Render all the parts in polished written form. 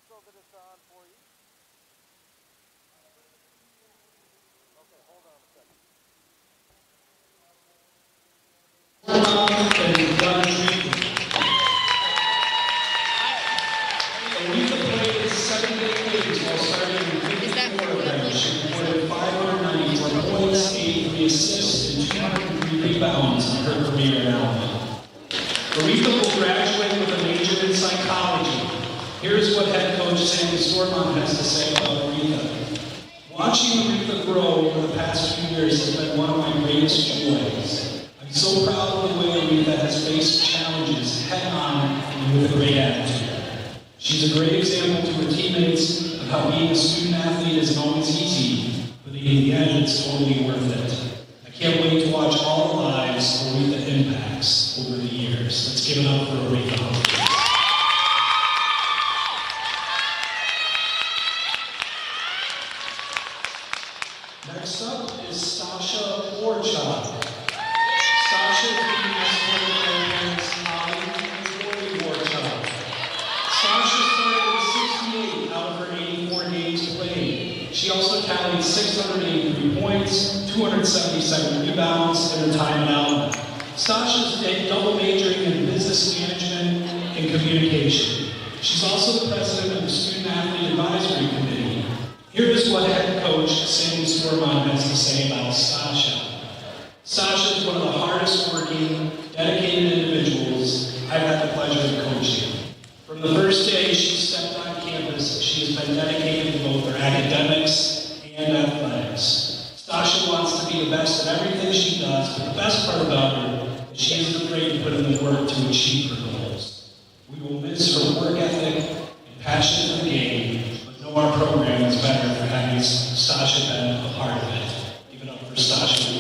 so that it's on for you. Okay, hold on a second. Aretha played 7 games while starting in 54 events. She recorded 594 points, 83 assists, and 203 rebounds in her career at Alma. Aretha will graduate with a major in psychology. Here's what head coach Sandy Stormont has to say about Aretha. Watching Aretha grow over the past few years has been one of my greatest joys. I'm so proud of the way Aretha has faced challenges head-on and with a great attitude. She's a great example to her teammates of how being a student athlete isn't always easy, but in the end, it's totally worth it. I can't wait to watch all the lives Aretha impacts over the years. Let's give it up for Aretha. Next up is Sasha Orchard. Sasha is being escorted by parents Holly and Corey Orchard. Sasha started with 68 out of her 84 games played. She also tallied 683 points, 277 rebounds in her time at Alma. Sasha's double majoring in business management and communication. She's also the president of the Student Athlete Advisory Committee. Here is what head coach Sandy Stormont has to say about Sasha. Sasha is one of the hardest working, dedicated individuals I've had the pleasure of coaching. From the first day she stepped on campus, she has been dedicated to both her academics and athletics. Sasha wants to be the best at everything she does, but the best part about her is she isn't afraid to put in the work to achieve her goals. We will miss her work ethic and passion for the game, but know our program is better for having Sasha been a part of it. Give it up for Sasha.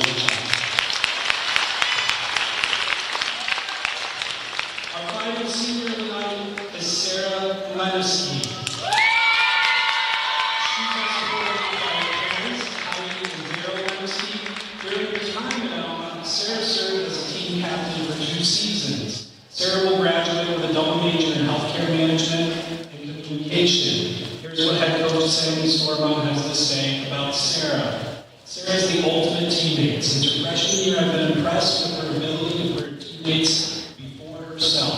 Our final senior tonight is Sarah Ledeski. She's also supported by her parents, Heidi and Daryl Ledeski. During her time at Alma, Sarah served as a team captain for 2 seasons. Sarah will graduate with a double major in healthcare management and communication. Here's what head coach Sandy Stormont has to say about Sarah. Sarah is the ultimate teammate. Since her freshman year, I've been impressed with her ability to put her teammates before herself.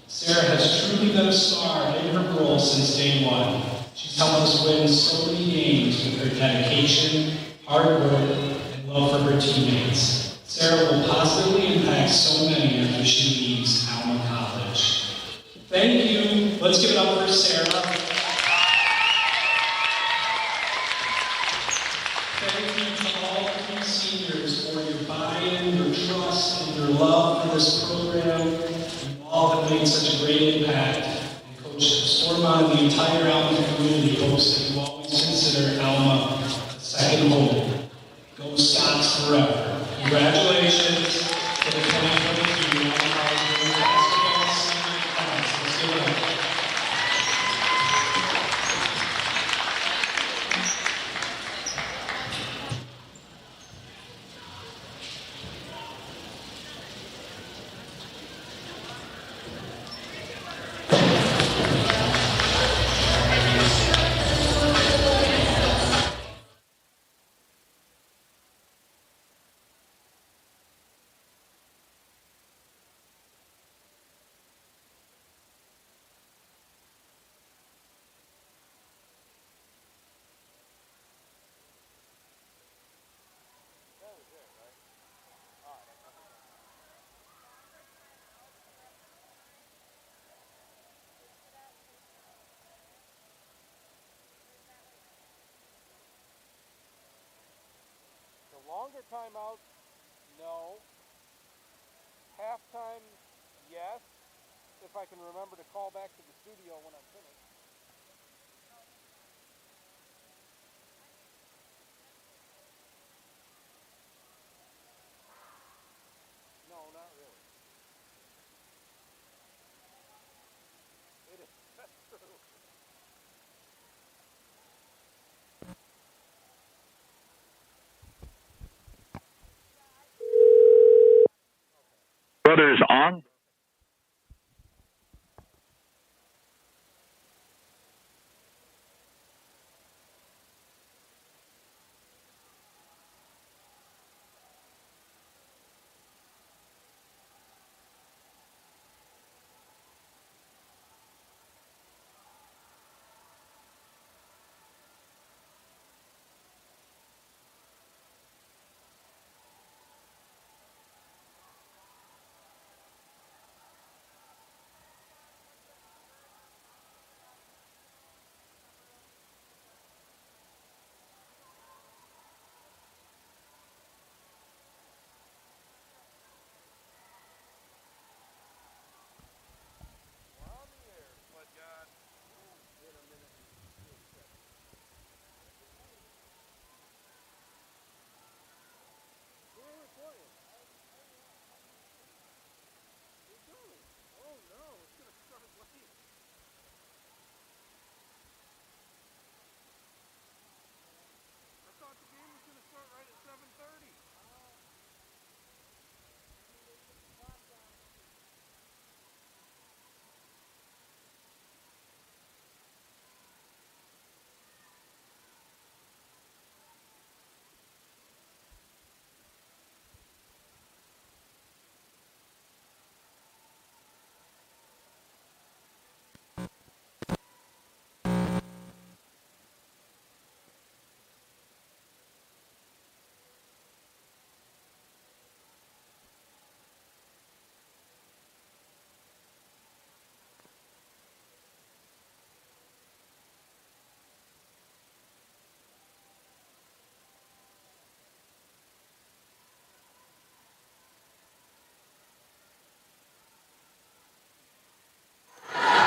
Sarah has truly been a star in her role since day one. She's helped us win so many games with her dedication, hard work, and love for her teammates. Sarah will positively impact so many after she leaves Alma College. Thank you. Let's give it up for Sarah. Thank you to all 3 seniors for your buy-in, your trust, and your love for this program. You all have made such a great impact. And Coach Stormont and the entire Alma community hopes that you always consider Alma a second home. Go Scots forever. Congratulations to the 2023 Alma College Women's Basketball Senior Class. Let's give it up. Longer timeout, no. Halftime, yes. If I can remember to call back to the studio when I'm finished. No, not really. It is. That's true. Brothers on.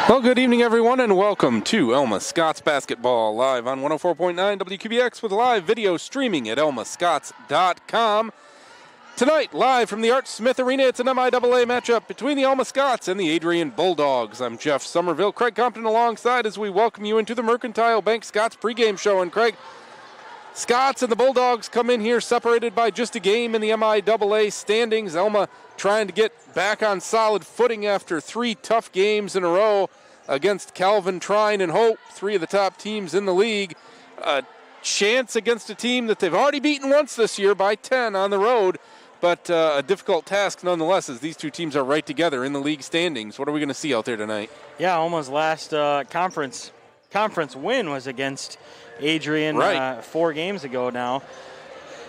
Well, good evening, everyone, and welcome to Alma Scots Basketball live on 104.9 WQBX with live video streaming at almascots.com. Tonight, live from the Art Smith Arena, it's an MIAA matchup between the Alma Scots and the Adrian Bulldogs. I'm Jeff Somerville, Craig Compton alongside as we welcome you into the Mercantile Bank Scots pregame show. And Craig, Scots and the Bulldogs come in here separated by just a game in the MIAA standings. Alma trying to get back on solid footing after 3 tough games in a row against Calvin, Trine, and Hope, 3 of the top teams in the league. A chance against a team that they've already beaten once this year by 10 on the road, but a difficult task nonetheless as these 2 teams are right together in the league standings. What are we going to see out there tonight? Yeah, Alma's last conference win was against Adrian 4 games ago now.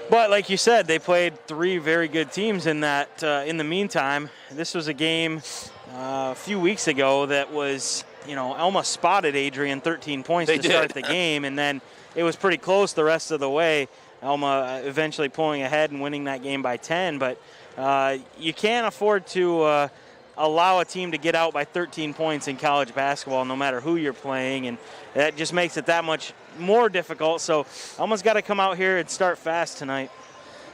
But like you said, they played 3 very good teams in that. In the meantime, this was a game a few weeks ago that was, Alma spotted Adrian 13 points to start the game, and then it was pretty close the rest of the way. Alma eventually pulling ahead and winning that game by 10. But you can't afford to allow a team to get out by 13 points in college basketball, no matter who you're playing, and that just makes it that much more difficult. So Alma's got to come out here and start fast tonight.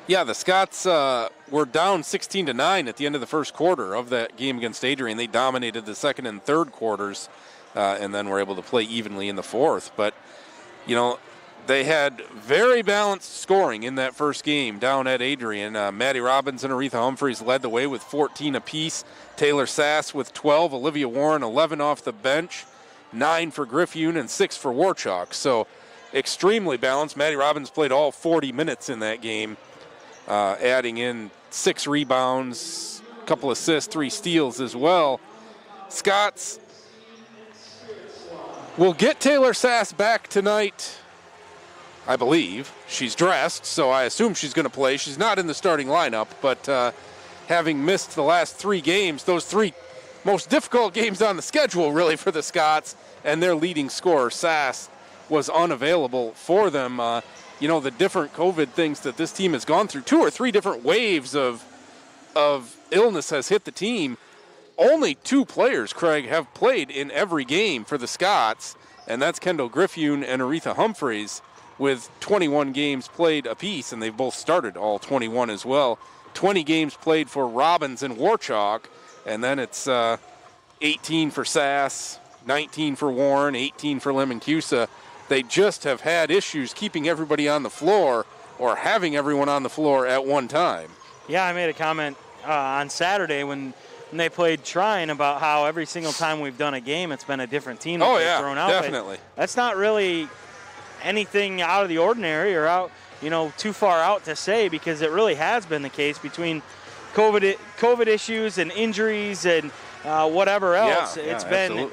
Yeah, the Scots were down 16-9 at the end of the first quarter of that game against Adrian. They dominated the second and third quarters and then were able to play evenly in the fourth. But, they had very balanced scoring in that first game down at Adrian. Maddie Robbins and Aretha Humphreys led the way with 14 apiece. Taylor Sass with 12. Olivia Warren, 11 off the bench. 9 for Griffune and 6 for Warchalk. So extremely balanced. Maddie Robbins played all 40 minutes in that game, adding in 6 rebounds, a couple assists, 3 steals as well. Scots will get Taylor Sass back tonight, I believe. She's dressed, so I assume she's going to play. She's not in the starting lineup, but having missed the last 3 games, those 3 most difficult games on the schedule really for the Scots, and their leading scorer, Sass, was unavailable for them. The different COVID things that this team has gone through, 2 or 3 different waves of illness has hit the team. Only 2 players, Craig, have played in every game for the Scots, and that's Kendall Griffune and Aretha Humphreys, with 21 games played apiece, and they've both started all 21 as well. 20 games played for Robbins and Warchalk, and then it's 18 for Sass, 19 for Warren, 18 for Lemoncusa. They just have had issues keeping everybody on the floor or having everyone on the floor at one time. Yeah, I made a comment on Saturday when they played Trine about how every single time we've done a game, it's been a different team that they've thrown out. Definitely. But that's not really anything out of the ordinary or too far out to say, because it really has been the case between COVID issues and injuries and whatever else. It's been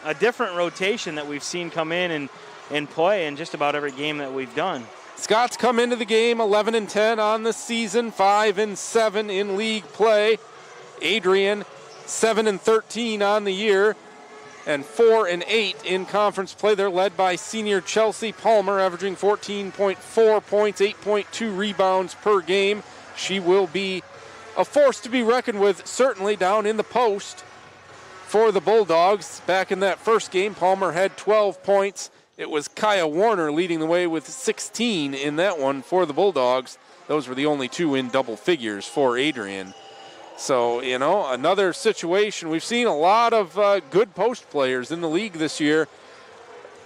a different rotation that we've seen come in and play in just about every game that we've done. Scots come into the game 11-10 on the season, 5-7 in league play. Adrian 7-13 on the year, and 4-8 in conference play. They're led by senior Chelsea Palmer, averaging 14.4 points, 8.2 rebounds per game. She will be a force to be reckoned with, certainly down in the post for the Bulldogs. Back in that first game, Palmer had 12 points. It was Kaya Warner leading the way with 16 in that one for the Bulldogs. Those were the only 2 in double figures for Adrian. So, another situation. We've seen a lot of good post players in the league this year,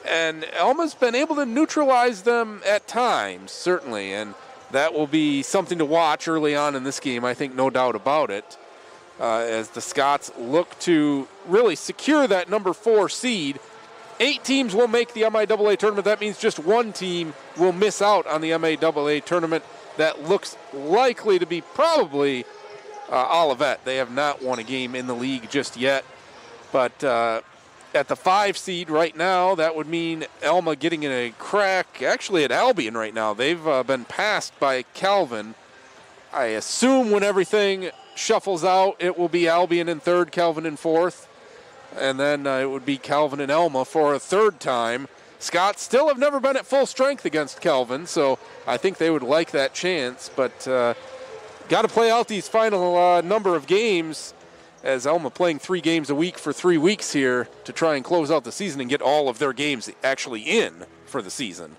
and Alma's been able to neutralize them at times, certainly, and that will be something to watch early on in this game, I think, no doubt about it, as the Scots look to really secure that number 4 seed. 8 teams will make the MIAA tournament. That means just 1 team will miss out on the MIAA tournament. That looks likely to be probably Olivet. They have not won a game in the league just yet. But at the 5 seed right now, that would mean Alma getting in a crack, actually at Albion right now. They've been passed by Calvin. I assume when everything shuffles out, it will be Albion in 3rd, Calvin in 4th. And then it would be Calvin and Alma for a 3rd time. Scots still have never been at full strength against Calvin, so I think they would like that chance. But got to play out these final number of games as Alma playing 3 games a week for 3 weeks here to try and close out the season and get all of their games actually in for the season.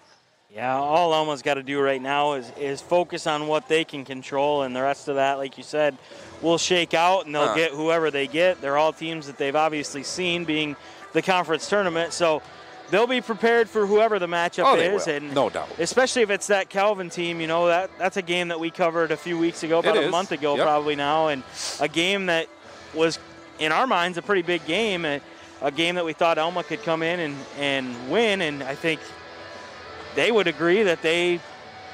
Yeah, all Alma's got to do right now is focus on what they can control, and the rest of that, like you said, will shake out, and they'll get whoever they get. They're all teams that they've obviously seen being the conference tournament, so they'll be prepared for whoever the matchup is. And no doubt. Especially if it's that Calvin team, that's a game that we covered a few weeks ago, about a month ago probably now, and a game that was, in our minds, a pretty big game, a game that we thought Alma could come in and win, and I think they would agree that they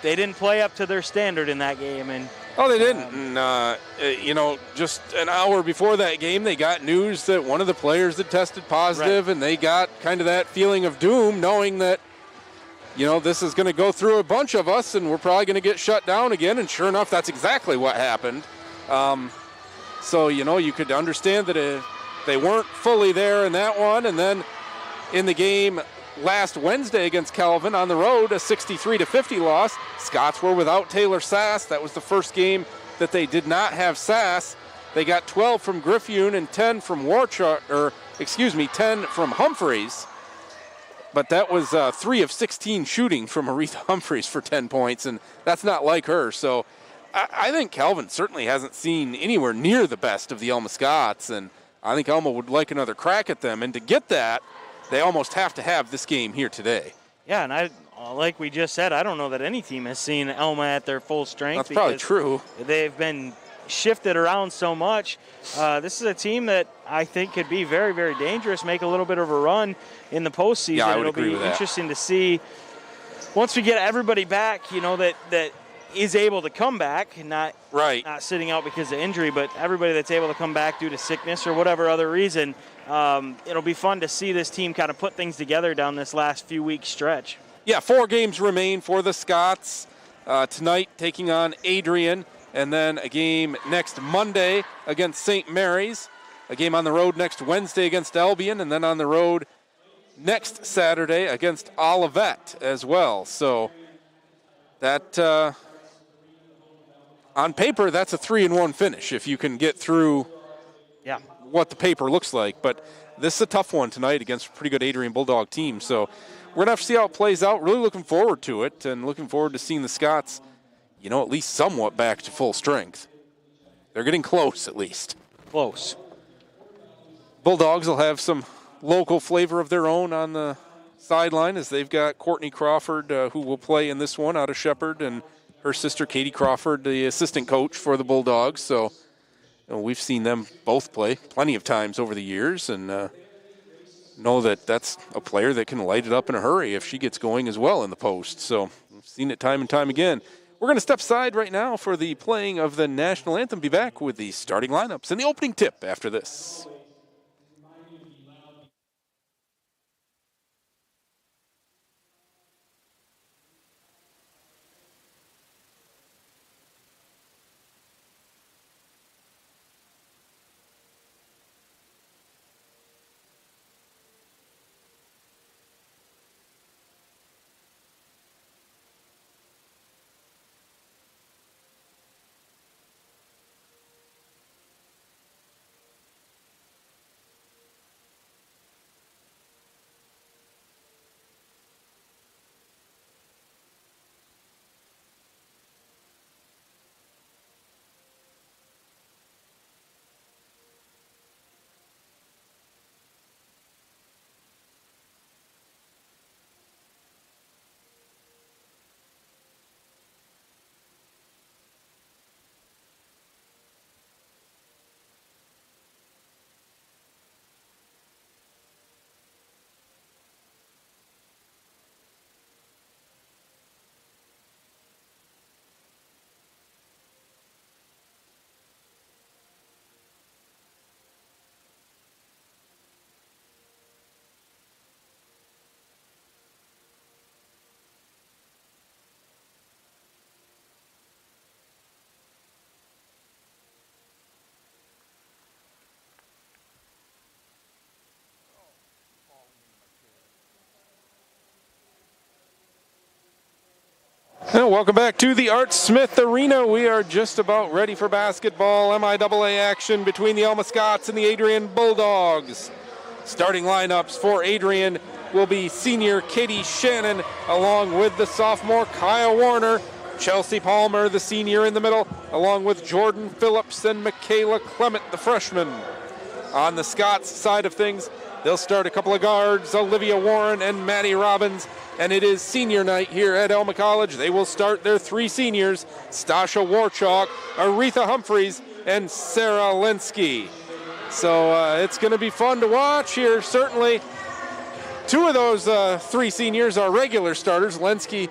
didn't play up to their standard in that game. And they didn't. And, just an hour before that game, they got news that one of the players had tested positive, and they got kind of that feeling of doom, knowing that, this is going to go through a bunch of us, and we're probably going to get shut down again. And sure enough, that's exactly what happened. So, you could understand that they weren't fully there in that one. And then in the game last Wednesday against Calvin on the road, a 63-50 loss. Scots were without Taylor Sass. That was the first game that they did not have Sass. They got 12 from Griffioon and 10 from 10 from Humphreys. But that was 3 of 16 shooting from Aretha Humphreys for 10 points, and that's not like her. So I think Calvin certainly hasn't seen anywhere near the best of the Alma Scots, and I think Alma would like another crack at them. And to get that, they almost have to have this game here today. Yeah, and like we just said, I don't know that any team has seen Alma at their full strength. That's probably true. They've been shifted around so much. This is a team that I think could be very, very dangerous, make a little bit of a run in the postseason. Yeah, I would It'll agree be with that. Interesting to see once we get everybody back, that is able to come back, not sitting out because of injury, but everybody that's able to come back due to sickness or whatever other reason. It'll be fun to see this team kind of put things together down this last few weeks stretch. Yeah, 4 games remain for the Scots. Tonight taking on Adrian, and then a game next Monday against St. Mary's, a game on the road next Wednesday against Albion, and then on the road next Saturday against Olivet as well. So that, on paper, that's a 3-1 finish if you can get through what the paper looks like. But this is a tough one tonight against a pretty good Adrian Bulldog team. So we're going to have to see how it plays out. Really looking forward to it, and looking forward to seeing the Scots, at least somewhat back to full strength. They're getting close, at least. Close. Bulldogs will have some local flavor of their own on the sideline, as they've got Courtney Crawford, who will play in this one out of Shepherd, and her sister Katie Crawford, the assistant coach for the Bulldogs. So we've seen them both play plenty of times over the years, and know that that's a player that can light it up in a hurry if she gets going as well in the post. So we've seen it time and time again. We're going to step aside right now for the playing of the national anthem. Be back with the starting lineups and the opening tip after this. And welcome back to the Art Smith Arena. We are just about ready for basketball MIAA action between the Alma Scots and the Adrian Bulldogs. Starting lineups for Adrian will be senior Katie Shannon along with the sophomore Kaya Warner, Chelsea Palmer, the senior in the middle, along with Jordan Phillips and Michaela Clement, the freshman. On the Scots side of things, they'll start a couple of guards, Olivia Warren and Maddie Robbins, and it is senior night here at Alma College. They will start their three seniors, Stasha Warchalk, Aretha Humphreys, and Sarah Linsky. So it's going to be fun to watch here, certainly. Two of those three seniors are regular starters. Linsky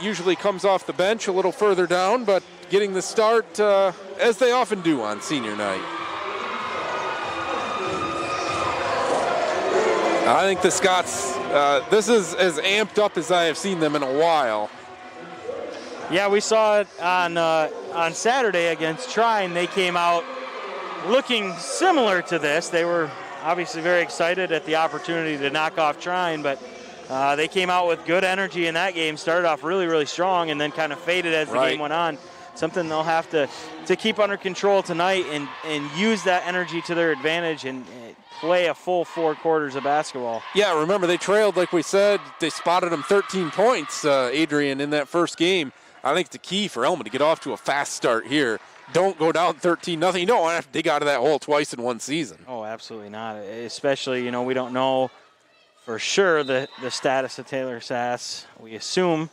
usually comes off the bench a little further down, but getting the start as they often do on senior night. I think the Scots, this is as amped up as I have seen them in a while. Yeah, we saw it on Saturday against Trine. They came out looking similar to this. They were obviously very excited at the opportunity to knock off Trine, but they came out with good energy in that game, started off really, really strong, and then kind of faded as the game went on. Something they'll have to keep under control tonight and use that energy to their advantage and play a full 4 quarters of basketball. Yeah, remember they trailed, like we said. They spotted them 13 points, Adrian, in that first game. I think it's the key for Alma to get off to a fast start here. Don't go down 13-0. You don't have to dig out of that hole twice in one season. Oh, absolutely not. Especially, we don't know for sure the status of Taylor Sass. We assume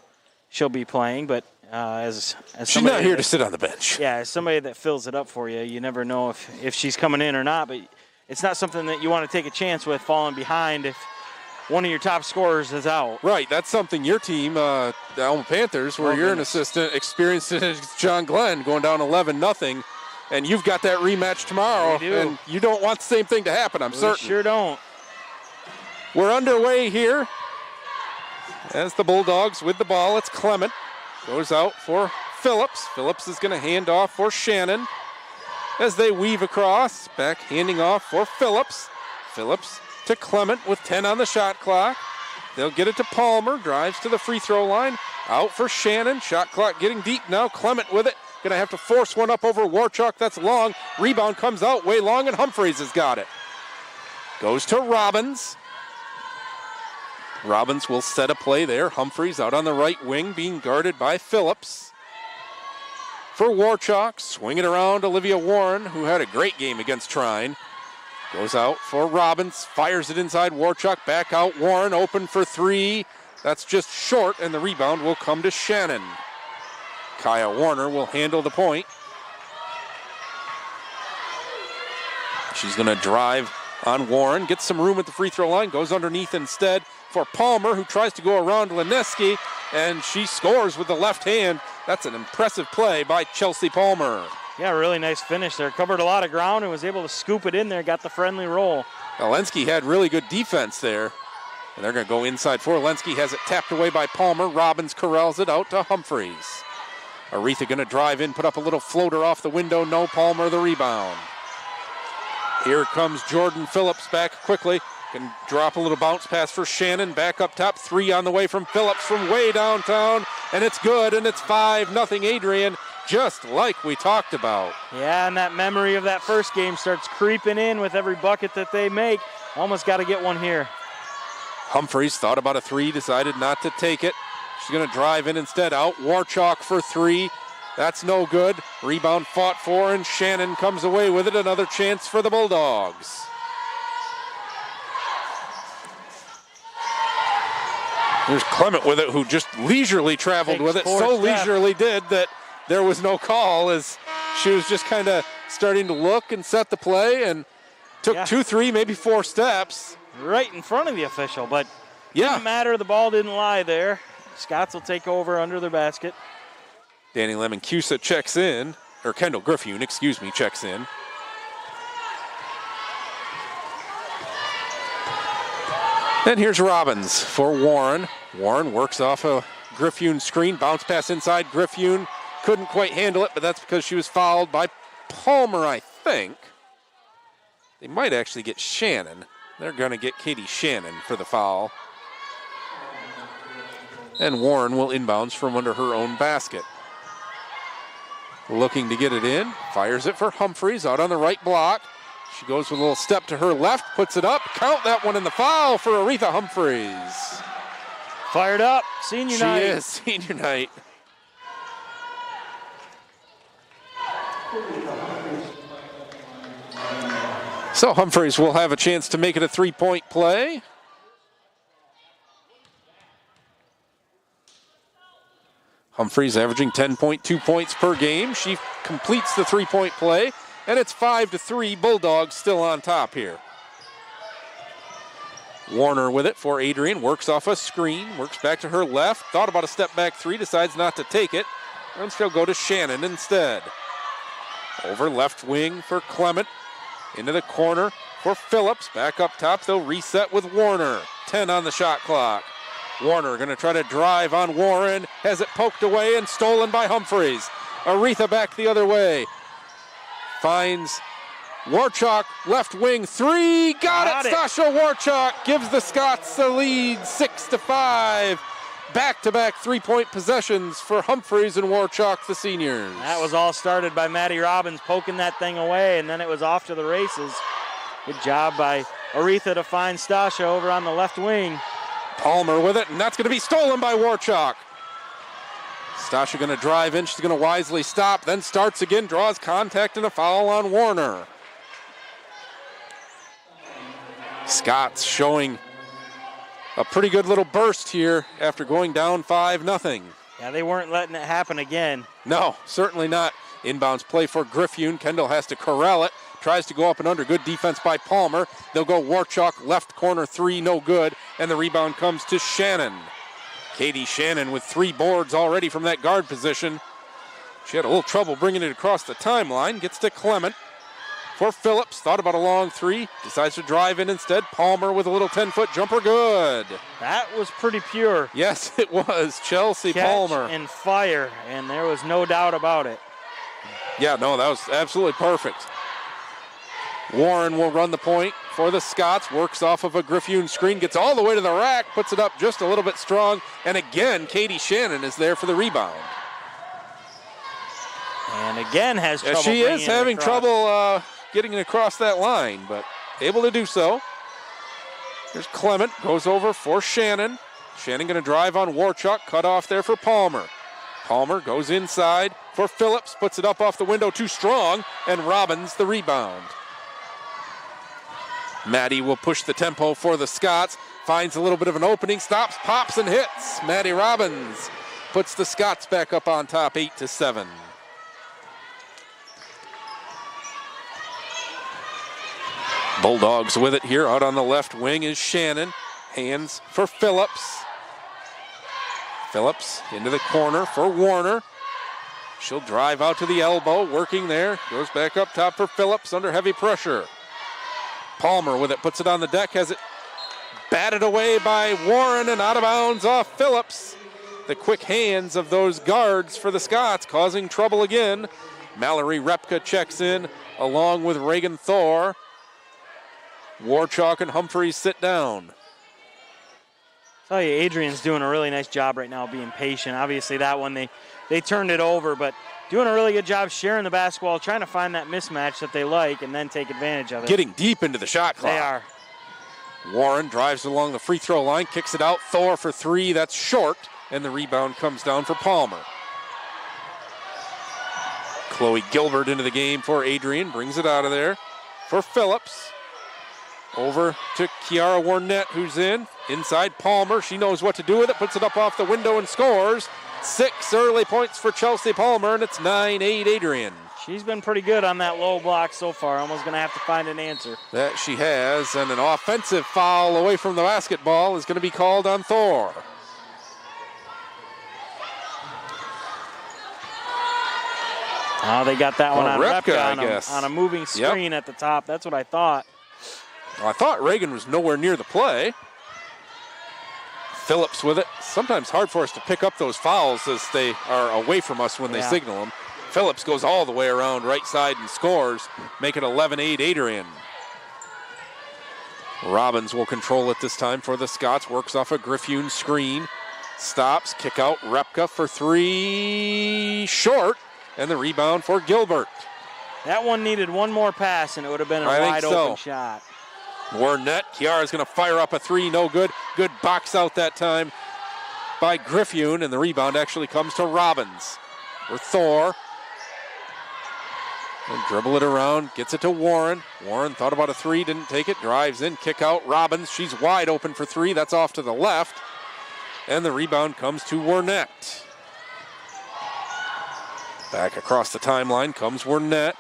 she'll be playing, but as she's not here to sit on the bench. Yeah, as somebody that fills it up for you, you never know if she's coming in or not, but it's not something that you want to take a chance with falling behind if one of your top scorers is out. Right, that's something your team, the Alma Panthers, where you're an assistant, experienced it as John Glenn, going down 11-0, and you've got that rematch tomorrow, and you don't want the same thing to happen, I'm certain. Sure don't. We're underway here as the Bulldogs with the ball. It's Clement. Goes out for Phillips. Phillips is going to hand off for Shannon as they weave across. Back handing off for Phillips. Phillips to Clement with 10 on the shot clock. They'll get it to Palmer. Drives to the free throw line. Out for Shannon. Shot clock getting deep now. Clement with it. Going to have to force one up over Warchalk. That's long. Rebound comes out way long, and Humphreys has got it. Goes to Robbins. Robbins will set a play there. Humphreys out on the right wing, being guarded by Phillips. For Warchalk, swing it around Olivia Warren, who had a great game against Trine. Goes out for Robbins, fires it inside Warchalk, back out Warren, open for 3. That's just short, and the rebound will come to Shannon. Kaya Warner will handle the point. She's going to drive on Warren, gets some room at the free throw line, goes underneath instead for Palmer, who tries to go around Lineski, and she scores with the left hand. That's an impressive play by Chelsea Palmer. Yeah, really nice finish there. Covered a lot of ground and was able to scoop it in there, got the friendly roll. Lineski had really good defense there. And they're going to go inside for Lineski, has it tapped away by Palmer. Robbins corrals it out to Humphreys. Aretha going to drive in, put up a little floater off the window. No, Palmer the rebound. Here comes Jordan Phillips back quickly. Can drop a little bounce pass for Shannon. Back up top, 3 on the way from Phillips from way downtown. And it's good, and it's 5-0 Adrian, just like we talked about. Yeah, and that memory of that first game starts creeping in with every bucket that they make. Almost got to get one here. Humphreys thought about a 3, decided not to take it. She's going to drive in instead. Out Warchalk for 3. That's no good. Rebound fought for, and Shannon comes away with it. Another chance for the Bulldogs. There's Clement with it, who just leisurely traveled with it. So leisurely did that there was no call, as she was just kind of starting to look and set the play, and took 2, 3, maybe 4 steps. Right in front of the official, but didn't matter. The ball didn't lie there. Scots will take over under their basket. Danny Lemon-Cusa checks in, or Kendall Griffune, excuse me, checks in. And here's Robbins for Warren. Warren works off a Griffune screen, bounce pass inside. Griffune couldn't quite handle it, but that's because she was fouled by Palmer, I think. They might actually get Shannon. They're going to get Katie Shannon for the foul. And Warren will inbounds from under her own basket. Looking to get it in, fires it for Humphreys out on the right block. She goes with a little step to her left, puts it up. Count that one in the foul for Aretha Humphreys. Fired up, senior night. She is, senior night. So Humphreys will have a chance to make it a three-point play. Humphreys averaging 10.2 points per game. She completes the three-point play, and it's 5-3. Bulldogs still on top here. Warner with it for Adrian, works off a screen, works back to her left, thought about a step back three, decides not to take it, and she'll go to Shannon instead. Over left wing for Clement, into the corner for Phillips, back up top, they'll reset with Warner. 10 on the shot clock. Warner gonna try to drive on Warren, has it poked away and stolen by Humphreys. Aretha back the other way. Finds Warchuk, left wing three, got it. Stasha Warchuk gives the Scots the lead, 6-5. Back-to-back three-point possessions for Humphreys and Warchuk, the seniors. That was all started by Maddie Robbins poking that thing away, and then it was off to the races. Good job by Aretha to find Stasha over on the left wing. Palmer with it, and that's going to be stolen by Warchuk. Stasha going to drive in, she's going to wisely stop, then starts again, draws contact and a foul on Warner. Scots showing a pretty good little burst here after going down 5-0. Yeah, they weren't letting it happen again. No, certainly not. Inbounds play for Griffune. Kendall has to corral it. Tries to go up and under. Good defense by Palmer. They'll go Warchuk, left corner three, no good. And the rebound comes to Shannon. Katie Shannon with 3 boards already from that guard position. She had a little trouble bringing it across the timeline. Gets to Clement. For Phillips, thought about a long three, decides to drive in instead. Palmer with a little 10-foot jumper, good. That was pretty pure. Yes, it was. Chelsea Palmer. Catch and fire, and there was no doubt about it. Yeah, no, that was absolutely perfect. Warren will run the point for the Scots, works off of a Griffune screen, gets all the way to the rack, puts it up just a little bit strong, and again, Katie Shannon is there for the rebound. And again has trouble. She is having trouble getting it across that line, but able to do so. Here's Clement, goes over for Shannon. Shannon going to drive on Warchuk, cut off there for Palmer. Palmer goes inside for Phillips, puts it up off the window too strong, and Robbins the rebound. Maddie will push the tempo for the Scots, finds a little bit of an opening, stops, pops, and hits. Maddie Robbins puts the Scots back up on top, 8-7. Bulldogs with it here. Out on the left wing is Shannon. Hands for Phillips. Phillips into the corner for Warner. She'll drive out to the elbow, working there. Goes back up top for Phillips under heavy pressure. Palmer with it, puts it on the deck, has it batted away by Warren and out of bounds off Phillips. The quick hands of those guards for the Scots causing trouble again. Mallory Repka checks in along with Reagan Thor. Warchuk and Humphreys sit down. I tell you, Adrian's doing a really nice job right now being patient. Obviously that one they turned it over, but doing a really good job sharing the basketball, trying to find that mismatch that they like and then take advantage of it. Getting deep into the shot clock. They are. Warren drives along the free throw line, kicks it out. Thor for three, that's short, and the rebound comes down for Palmer. Chloe Gilbert into the game for Adrian, brings it out of there for Phillips. Over to Kiara Warnett, who's in. Inside Palmer, she knows what to do with it, puts it up off the window and scores. 6 early points for Chelsea Palmer, and it's 9-8 Adrian. She's been pretty good on that low block so far. Almost going to have to find an answer. That she has, and an offensive foul away from the basketball is going to be called on Thor. Oh, they got that one on Repka, on a moving screen at the top. That's what I thought. Well, I thought Reagan was nowhere near the play. Phillips with it. Sometimes hard for us to pick up those fouls as they are away from us when they signal them. Phillips goes all the way around right side and scores, make it 11-8 Adrian. Robbins will control it this time for the Scots, works off a Griffune screen. Stops, kick out, Repka for three, short, and the rebound for Gilbert. That one needed one more pass, and it would have been a wide open shot. Warnett, Kiara's going to fire up a three, no good. Good box out that time by Griffune, and the rebound actually comes to Robbins. For Thor. And dribble it around, gets it to Warren. Warren thought about a three, didn't take it, drives in, kick out, Robbins. She's wide open for three, that's off to the left. And the rebound comes to Warnett. Back across the timeline comes Warnett.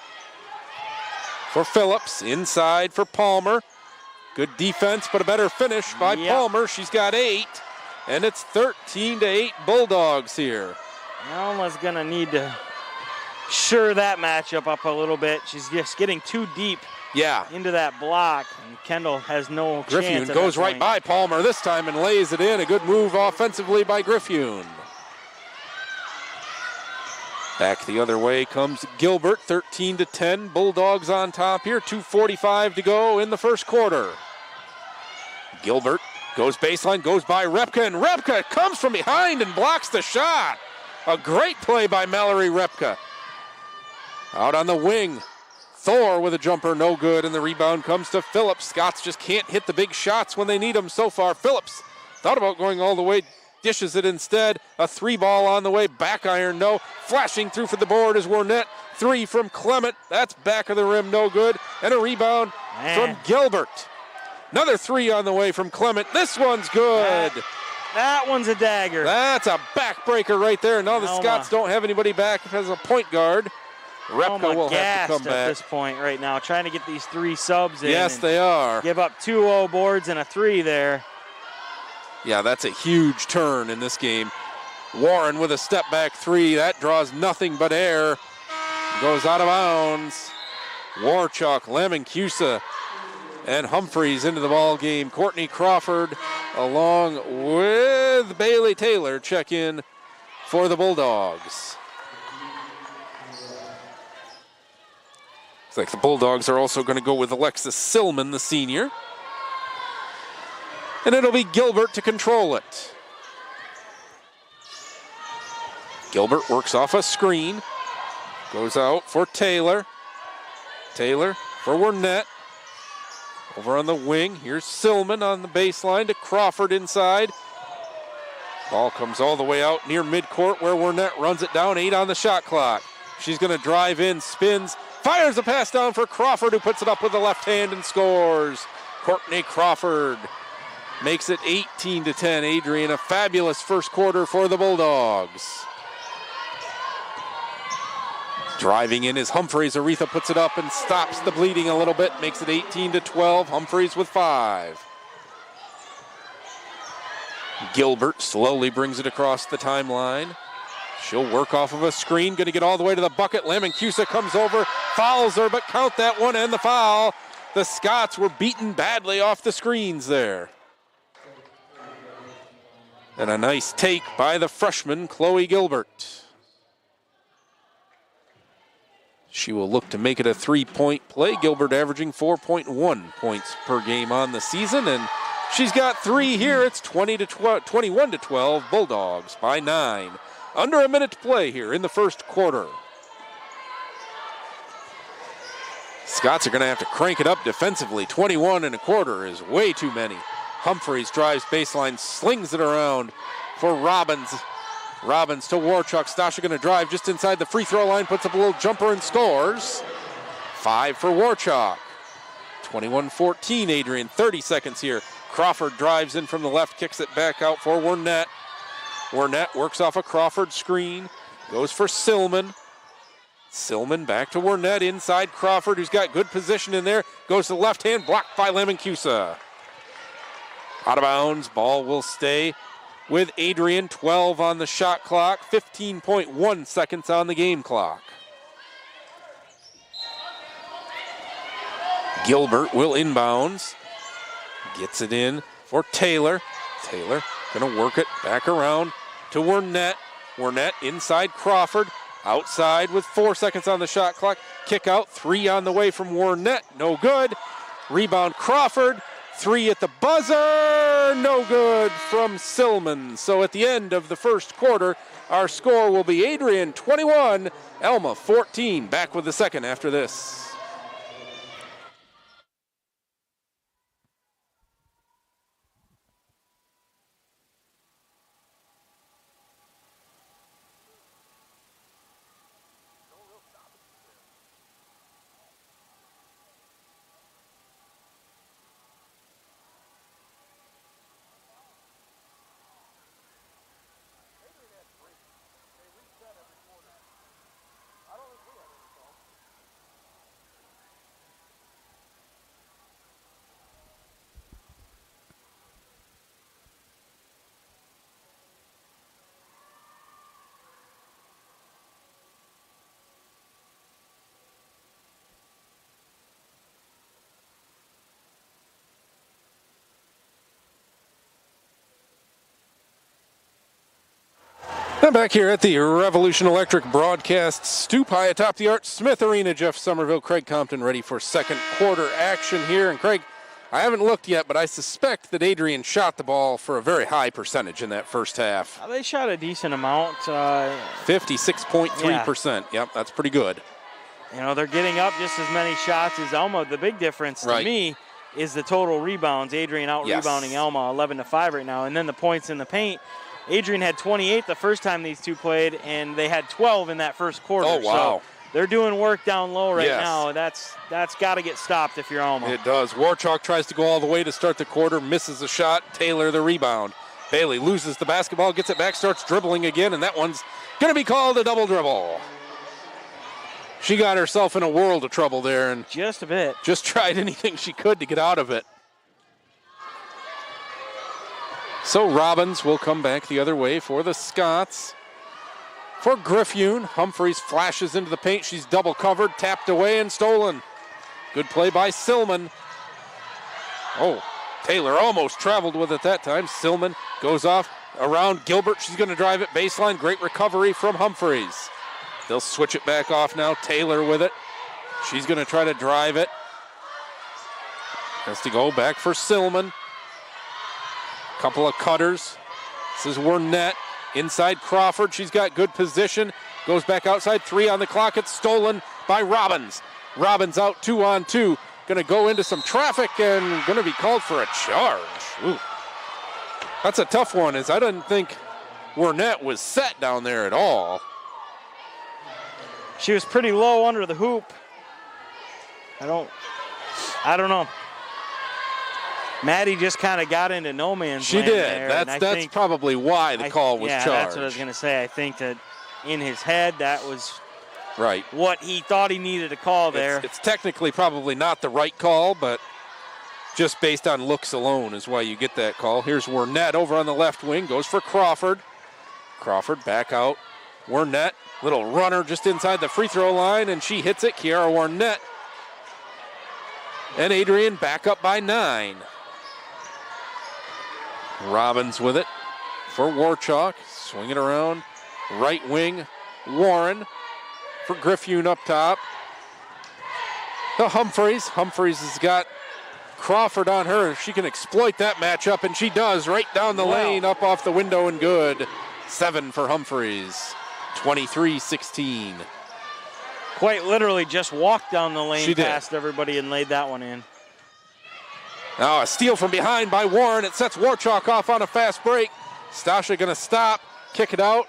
For Phillips, inside for Palmer. Good defense, but a better finish by Palmer. She's got 8, and it's 13-8 Bulldogs here. Alma's going to need to shore that matchup up a little bit. She's just getting too deep into that block, and Kendall has no chance. Griffune goes right by Palmer this time and lays it in. A good move offensively by Griffune. Back the other way comes Gilbert, 13-10. Bulldogs on top here, 2:45 to go in the first quarter. Gilbert goes baseline, goes by Repka, and Repka comes from behind and blocks the shot. A great play by Mallory Repka. Out on the wing, Thor with a jumper, no good, and the rebound comes to Phillips. Scots just can't hit the big shots when they need them so far. Phillips thought about going all the way, dishes it instead. A three ball on the way, back iron, no. Flashing through for the board is Warnett. Three from Clement, that's back of the rim, no good. And a rebound from Gilbert. Another three on the way from Clement. This one's good. That one's a dagger. That's a backbreaker right there. Now the Scots don't have anybody back as a point guard. Repka will have to come back. At this point right now, trying to get these three subs in. Yes, they are. Give up 2-0 boards and a three there. Yeah, that's a huge turn in this game. Warren with a step back three. That draws nothing but air. Goes out of bounds. Warchuk, Lemoncusa, and Humphreys into the ball game. Courtney Crawford along with Bailey Taylor check in for the Bulldogs. Looks like the Bulldogs are also going to go with Alexis Silman, the senior. And it'll be Gilbert to control it. Gilbert works off a screen. Goes out for Taylor. Taylor for Warnett. Over on the wing. Here's Silman on the baseline to Crawford inside. Ball comes all the way out near midcourt where Warnett runs it down. 8 on the shot clock. She's going to drive in, spins, fires a pass down for Crawford, who puts it up with the left hand and scores. Courtney Crawford makes it 18-10. Adrian, a fabulous first quarter for the Bulldogs. Driving in is Humphreys. Aretha puts it up and stops the bleeding a little bit, makes it 18-12. Humphreys with 5. Gilbert slowly brings it across the timeline. She'll work off of a screen, going to get all the way to the bucket. Lemoncusa comes over, fouls her, but count that one and the foul. The Scots were beaten badly off the screens there. And a nice take by the freshman, Chloe Gilbert. She will look to make it a 3-point play. Gilbert averaging 4.1 points per game on the season, and she's got 3 here. It's 21-12, Bulldogs by 9. Under a minute to play here in the first quarter. Scots are going to have to crank it up defensively. 21 and a quarter is way too many. Humphreys drives baseline, slings it around for Robbins. Robbins to Warchuk. Stasha going to drive just inside the free throw line, puts up a little jumper and scores. 5 for Warchuk. 21-14, Adrian. 30 seconds here. Crawford drives in from the left, kicks it back out for Warnett. Warnett works off a Crawford screen, goes for Silman. Silman back to Warnett inside Crawford, who's got good position in there. Goes to the left hand, blocked by Lemoncusa. Out of bounds, ball will stay with Adrian. 12 on the shot clock, 15.1 seconds on the game clock. Gilbert will inbounds. Gets it in for Taylor. Taylor going to work it back around to Warnett. Warnett inside Crawford. Outside with 4 seconds on the shot clock. Kick out, 3 on the way from Warnett. No good. Rebound Crawford. Three at the buzzer. No good from Silman. So at the end of the first quarter, our score will be Adrian 21, Alma 14. Back with the second after this. I'm back here at the Revolution Electric broadcast stoop high atop the Art Smith Arena. Jeff Somerville, Craig Compton ready for second quarter action here. And Craig, I haven't looked yet, but I suspect that Adrian shot the ball for a very high percentage in that first half. They shot a decent amount. 56.3%. Yep, that's pretty good. You know, they're getting up just as many shots as Alma. The big difference to me is the total rebounds. Adrian out-rebounding Alma 11-5 right now. And then the points in the paint. Adrian had 28 the first time these two played, and they had 12 in that first quarter. Oh, wow. So they're doing work down low right now. That's got to get stopped if you're Alma. It does. Warchalk tries to go all the way to start the quarter, misses a shot. Taylor the rebound. Bailey loses the basketball, gets it back, starts dribbling again, and that one's going to be called a double dribble. She got herself in a world of trouble there and just a bit. Just tried anything she could to get out of it. So Robbins will come back the other way for the Scots. For Griffune, Humphreys flashes into the paint. She's double covered, tapped away and stolen. Good play by Silman. Oh, Taylor almost traveled with it that time. Silman goes off around Gilbert. She's going to drive it baseline. Great recovery from Humphreys. They'll switch it back off now. Taylor with it. She's going to try to drive it. Has to go back for Silman. Couple of cutters. This is Wernette. Inside Crawford. She's got good position. Goes back outside. 3 on the clock. It's stolen by Robbins. Robbins out 2-on-2. Going to go into some traffic and going to be called for a charge. Ooh. That's a tough one, as I didn't think Wernette was set down there at all. She was pretty low under the hoop. I don't know. Maddie just kind of got into no man's land. She did. There, that's probably why the call was charged. Yeah, that's what I was going to say. I think that in his head that was right what he thought he needed to call there. It's technically probably not the right call, but just based on looks alone is why you get that call. Here's Wernette over on the left wing. Goes for Crawford. Crawford back out. Wernette, little runner just inside the free throw line, and she hits it. Kiara Wernette. And Adrian back up by 9. Robbins with it for Warchalk. Swing it around. Right wing, Warren for Griffune up top. The Humphreys. Humphreys has got Crawford on her. She can exploit that matchup, and she does. Right down the lane, up off the window and good. 7 for Humphreys. 23-16. Quite literally just walked down the lane past everybody and laid that one in. Now a steal from behind by Warren. It sets Warchalk off on a fast break. Stasha going to stop, kick it out.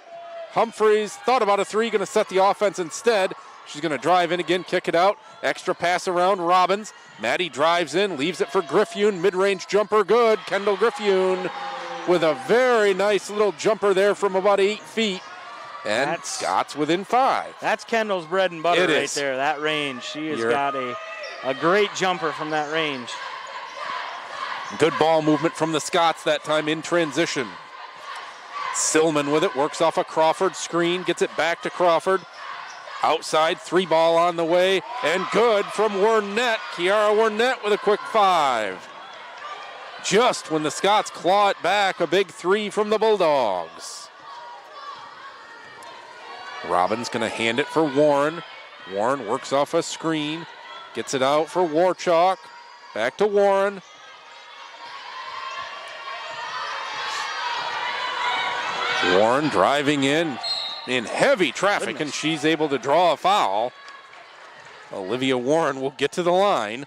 Humphreys thought about a 3, going to set the offense instead. She's going to drive in again, kick it out. Extra pass around Robbins. Maddie drives in, leaves it for Griffune. Mid-range jumper, good. Kendall Griffune with a very nice little jumper there from about 8 feet. And Scott's within 5. That's Kendall's bread and butter right there, that range. She has got a great jumper from that range. Good ball movement from the Scots that time in transition. Silman with it, works off a Crawford screen, gets it back to Crawford. Outside, 3 ball on the way, and good from Wernette. Kiara Wernette with a quick 5. Just when the Scots claw it back, a big 3 from the Bulldogs. Robbins going to hand it for Warren. Warren works off a screen, gets it out for Warchalk. Back to Warren. Warren driving in heavy traffic, and she's able to draw a foul. Olivia Warren will get to the line.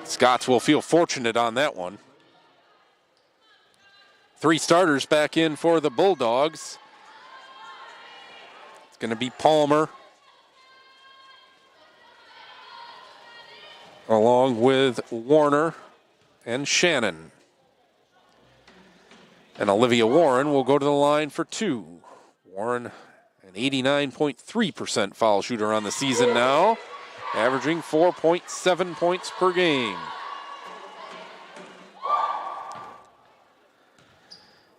Scots will feel fortunate on that one. 3 starters back in for the Bulldogs. It's going to be Palmer, along with Warner and Shannon. And Olivia Warren will go to the line for 2. Warren, an 89.3% foul shooter on the season now, averaging 4.7 points per game.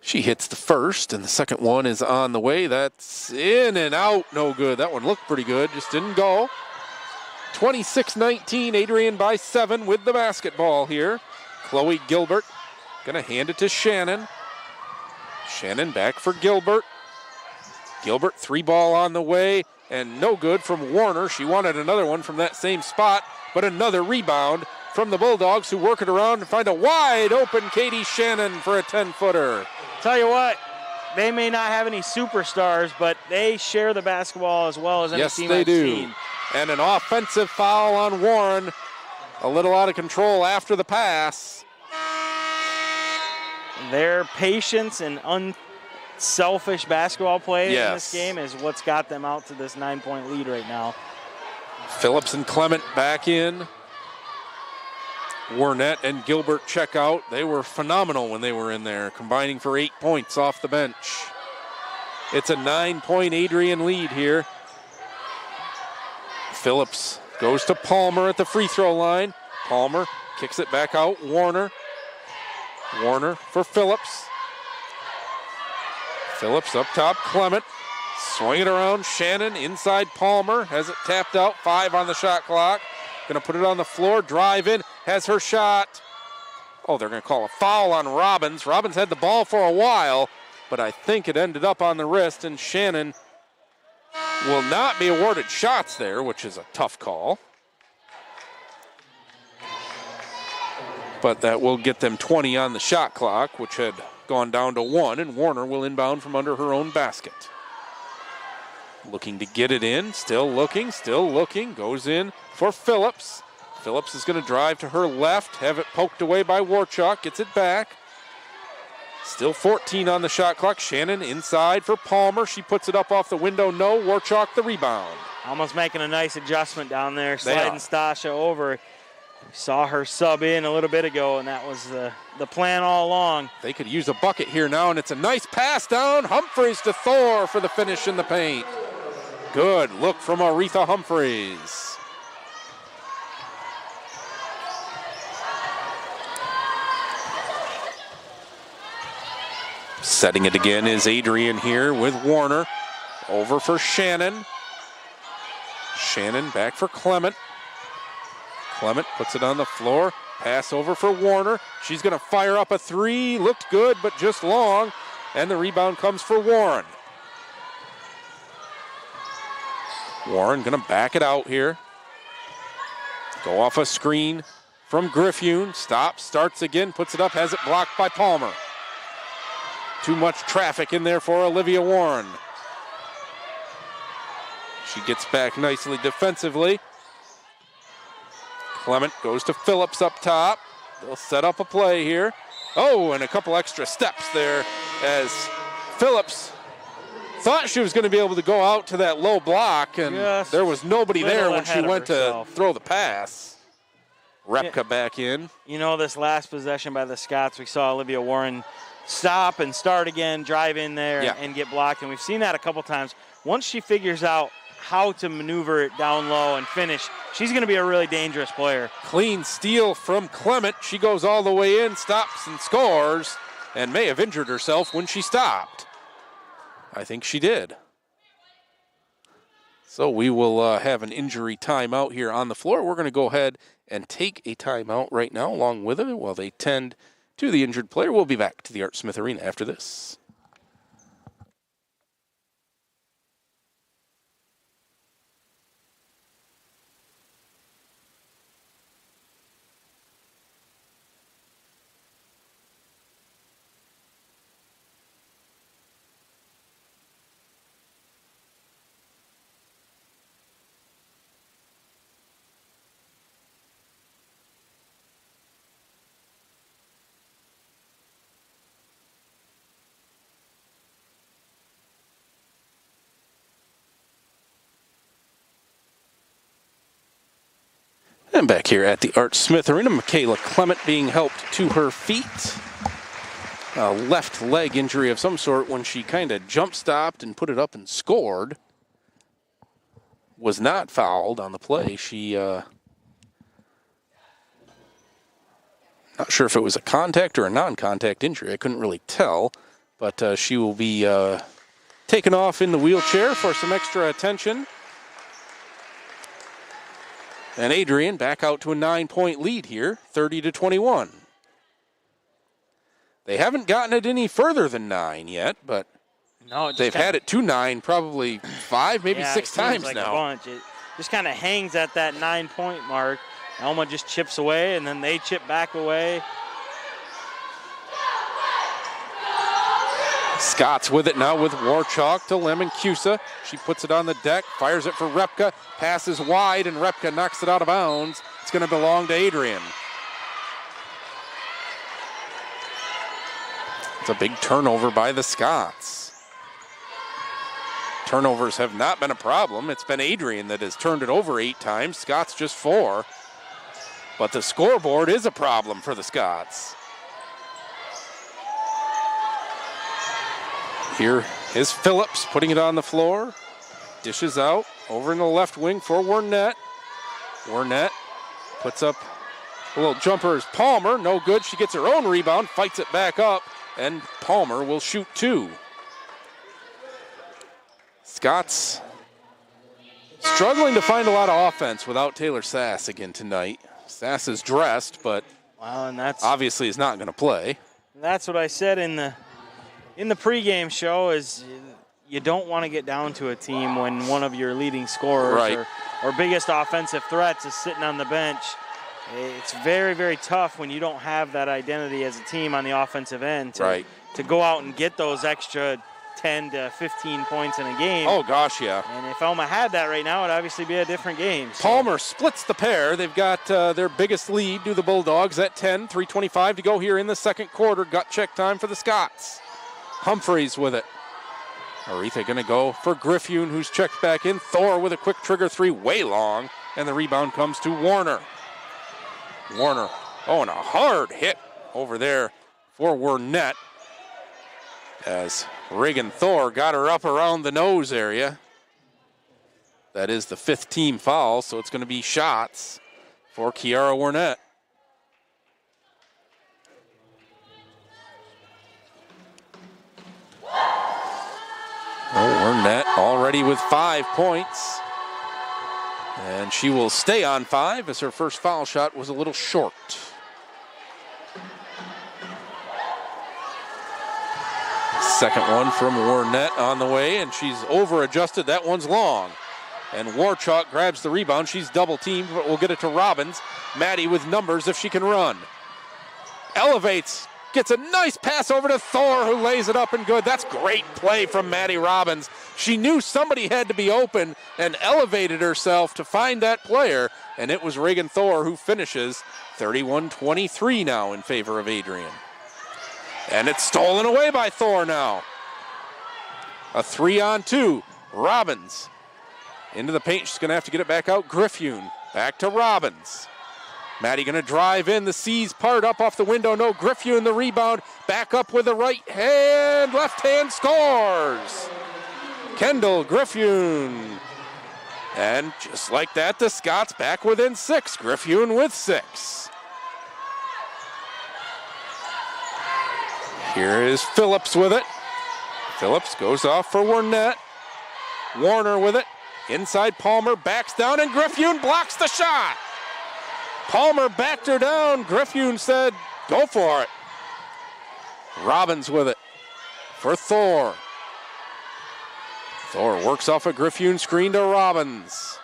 She hits the first, and the second one is on the way. That's in and out, no good. That one looked pretty good, just didn't go. 26-19, Adrian by 7 with the basketball here. Chloe Gilbert gonna hand it to Shannon. Shannon back for Gilbert. Gilbert, 3-ball on the way, and no good from Warner. She wanted another one from that same spot, but another rebound from the Bulldogs, who work it around and find a wide open Katie Shannon for a 10-footer. Tell you what, they may not have any superstars, but they share the basketball as well as any team I've seen. Yes, they do. And an offensive foul on Warren. A little out of control after the pass. Their patience and unselfish basketball play in Yes. this game is what's got them out to this 9-point lead right now. Phillips and Clement back in. Wernette and Gilbert check out. They were phenomenal when they were in there, combining for 8 points off the bench. It's a 9-point Adrian lead here. Phillips goes to Palmer at the free throw line. Palmer kicks it back out. Warner for Phillips. Phillips up top, Clement. Swing it around, Shannon inside Palmer. Has it tapped out, 5 on the shot clock. Gonna put it on the floor, drive in, has her shot. Oh, they're gonna call a foul on Robbins. Robbins had the ball for a while, but I think it ended up on the wrist, and Shannon will not be awarded shots there, which is a tough call. But that will get them 20 on the shot clock, which had gone down to 1, and Warner will inbound from under her own basket. Looking to get it in, still looking, goes in for Phillips. Phillips is going to drive to her left, have it poked away by Warchuk, gets it back. Still 14 on the shot clock. Shannon inside for Palmer. She puts it up off the window, no. Warchuk the rebound. Almost making a nice adjustment down there, sliding Stasha over. We saw her sub in a little bit ago, and that was the plan all along. They could use a bucket here now, and it's a nice pass down. Humphreys to Thor for the finish in the paint. Good look from Aretha Humphreys. Setting it again is Adrian here with Warner. Over for Shannon. Shannon back for Clement. Clement puts it on the floor. Pass over for Warner. She's going to fire up a 3. Looked good, but just long. And the rebound comes for Warren. Warren going to back it out here. Go off a screen from Griffune. Stops, starts again, puts it up, has it blocked by Palmer. Too much traffic in there for Olivia Warren. She gets back nicely defensively. Clement goes to Phillips up top. They'll set up a play here. Oh, and a couple extra steps there as Phillips thought she was going to be able to go out to that low block, and there was nobody there when she went to throw the pass. Repka back in. You know, this last possession by the Scots, we saw Olivia Warren stop and start again, drive in there and get blocked, and we've seen that a couple times. Once she figures out how to maneuver it down low and finish, she's going to be a really dangerous player. Clean steal from Clement. She goes all the way in, stops and scores, and may have injured herself when she stopped. I think she did. So we will have an injury timeout here on the floor. We're going to go ahead and take a timeout right now along with it while they tend to the injured player. We'll be back to the Art Smith Arena after this. And back here at the Art Smith Arena, Michaela Clement being helped to her feet. A left leg injury of some sort when she kind of jump stopped and put it up and scored. Was not fouled on the play. She, not sure if it was a contact or a non-contact injury. I couldn't really tell. But she will be taken off in the wheelchair for some extra attention. And Adrian back out to a 9-point lead here, 30-21. They haven't gotten it any further than 9 yet, but no, they've had it to 9 probably 5, maybe 6 times like now. A bunch. It just kind of hangs at that 9-point mark. Alma just chips away, and then they chip back away. Scott's with it now with Warchalk to Lemoncusa. She puts it on the deck, fires it for Repka, passes wide, and Repka knocks it out of bounds. It's going to belong to Adrian. It's a big turnover by the Scots. Turnovers have not been a problem. It's been Adrian that has turned it over 8 times. Scots just 4. But the scoreboard is a problem for the Scots. Here is Phillips putting it on the floor. Dishes out over in the left wing for Wernette. Wernette puts up a little jumper as Palmer. No good. She gets her own rebound, fights it back up, and Palmer will shoot 2. Scots struggling to find a lot of offense without Taylor Sass again tonight. Sass is dressed, but and that's obviously is not going to play. That's what I said in the pregame show is you don't want to get down to a team when one of your leading scorers or biggest offensive threats is sitting on the bench. It's very, very tough when you don't have that identity as a team on the offensive end to go out and get those extra 10 to 15 points in a game. Oh, gosh, yeah. And if Alma had that right now, it'd obviously be a different game. So. Palmer splits the pair. They've got their biggest lead to the Bulldogs at 10, 3:25 to go here in the second quarter. Gut check time for the Scots. Humphreys with it. Aretha going to go for Griffune, who's checked back in. Thor with a quick trigger 3, way long. And the rebound comes to Warner. Warner, and a hard hit over there for Wernette. As Reagan Thor got her up around the nose area. That is the 5th team foul, so it's going to be shots for Kiara Wernette. Wernette already with 5 points. And she will stay on 5 as her first foul shot was a little short. Second one from Wernette on the way, and she's over-adjusted. That one's long. And Warchalk grabs the rebound. She's double-teamed, but we'll get it to Robbins. Maddie with numbers if she can run. Elevates. Gets a nice pass over to Thor, who lays it up and good. That's great play from Maddie Robbins. She knew somebody had to be open and elevated herself to find that player, and it was Reagan Thor who finishes 31-23 now in favor of Adrian. And it's stolen away by Thor now. A 3-on-2. Robbins into the paint. She's going to have to get it back out. Griffune back to Robbins. Maddie going to drive in. The C's part up off the window. No, Griffune the rebound. Back up with the right hand. Left hand scores. Kendall Griffune. And just like that, the Scots back within 6. Griffune with 6. Here is Phillips with it. Phillips goes off for Wernette. Warner with it. Inside Palmer, backs down, and Griffune blocks the shot. Palmer backed her down. Griffune said, go for it. Robbins with it for Thor. Thor works off a Griffune screen to Robbins.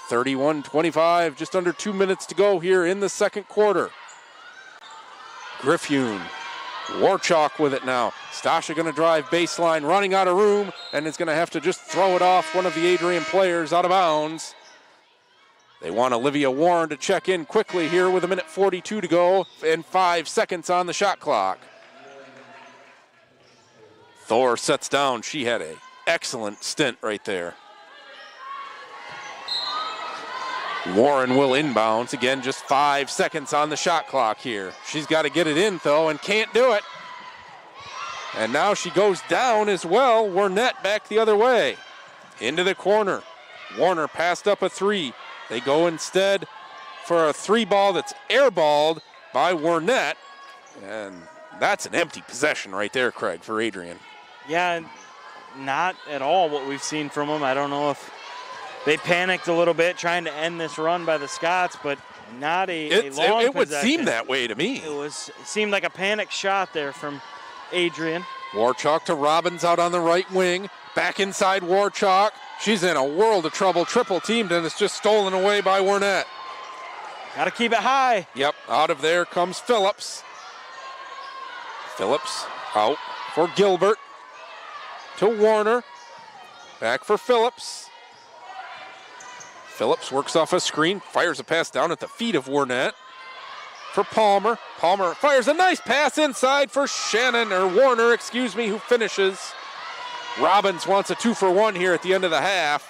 31-25, just under 2 minutes to go here in the second quarter. Griffune. Warchalk with it now. Stasha going to drive baseline, running out of room, and is going to have to just throw it off one of the Adrian players out of bounds. They want Olivia Warren to check in quickly here with 1:42 to go and 5 seconds on the shot clock. Thor sets down. She had an excellent stint right there. Warren will inbounds. Again, just 5 seconds on the shot clock here. She's got to get it in, though, and can't do it. And now she goes down as well. Warnett back the other way. Into the corner. Warner passed up a three. They go instead for a three ball that's airballed by Warnett. And that's an empty possession right there, Craig, for Adrian. Yeah, not at all what we've seen from them. I don't know if they panicked a little bit trying to end this run by the Scots, but not a long possession. It would seem that way to me. It seemed like a panic shot there from Adrian. Warchalk to Robbins out on the right wing. Back inside Warchalk. She's in a world of trouble. Triple teamed, and it's just stolen away by Warnett. Got to keep it high. Yep, out of there comes Phillips. Phillips out for Gilbert. To Warner. Back for Phillips. Phillips works off a screen, fires a pass down at the feet of Warnett. For Palmer. Palmer fires a nice pass inside for Warner, who finishes. Robbins wants a 2-for-1 here at the end of the half.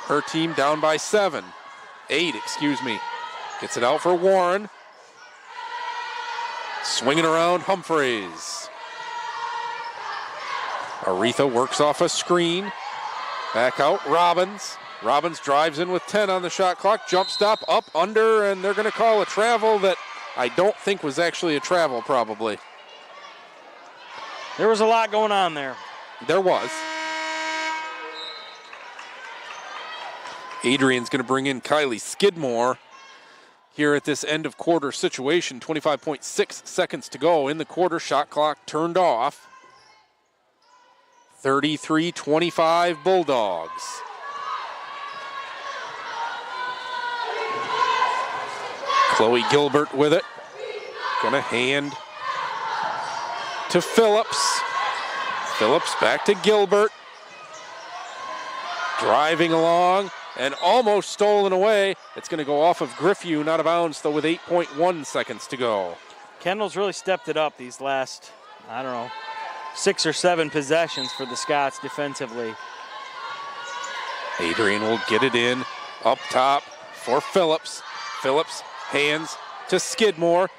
Her team down by 8. Gets it out for Warren. Swinging around Humphreys. Aretha works off a screen. Back out Robbins. Robbins drives in with 10 on the shot clock. Jump stop, up, under, and they're going to call a travel that I don't think was actually a travel, probably. There was a lot going on there. There was. Adrian's going to bring in Kylie Skidmore here at this end of quarter situation. 25.6 seconds to go in the quarter. Shot clock turned off. 33-25 Bulldogs. Chloe Gilbert with it. Gonna hand to Phillips. Phillips back to Gilbert. Driving along and almost stolen away. It's gonna go off of Griffew, not out of bounds, though, with 8.1 seconds to go. Kendall's really stepped it up these last, 6 or 7 possessions for the Scots defensively. Adrian will get it in up top for Phillips. Phillips hands to Skidmore.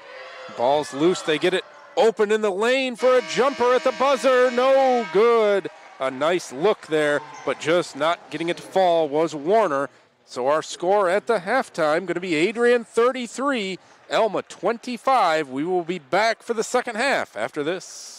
Ball's loose. They get it open in the lane for a jumper at the buzzer. No good. A nice look there, but just not getting it to fall was Warner. So our score at the halftime going to be Adrian 33, Alma 25. We will be back for the second half after this.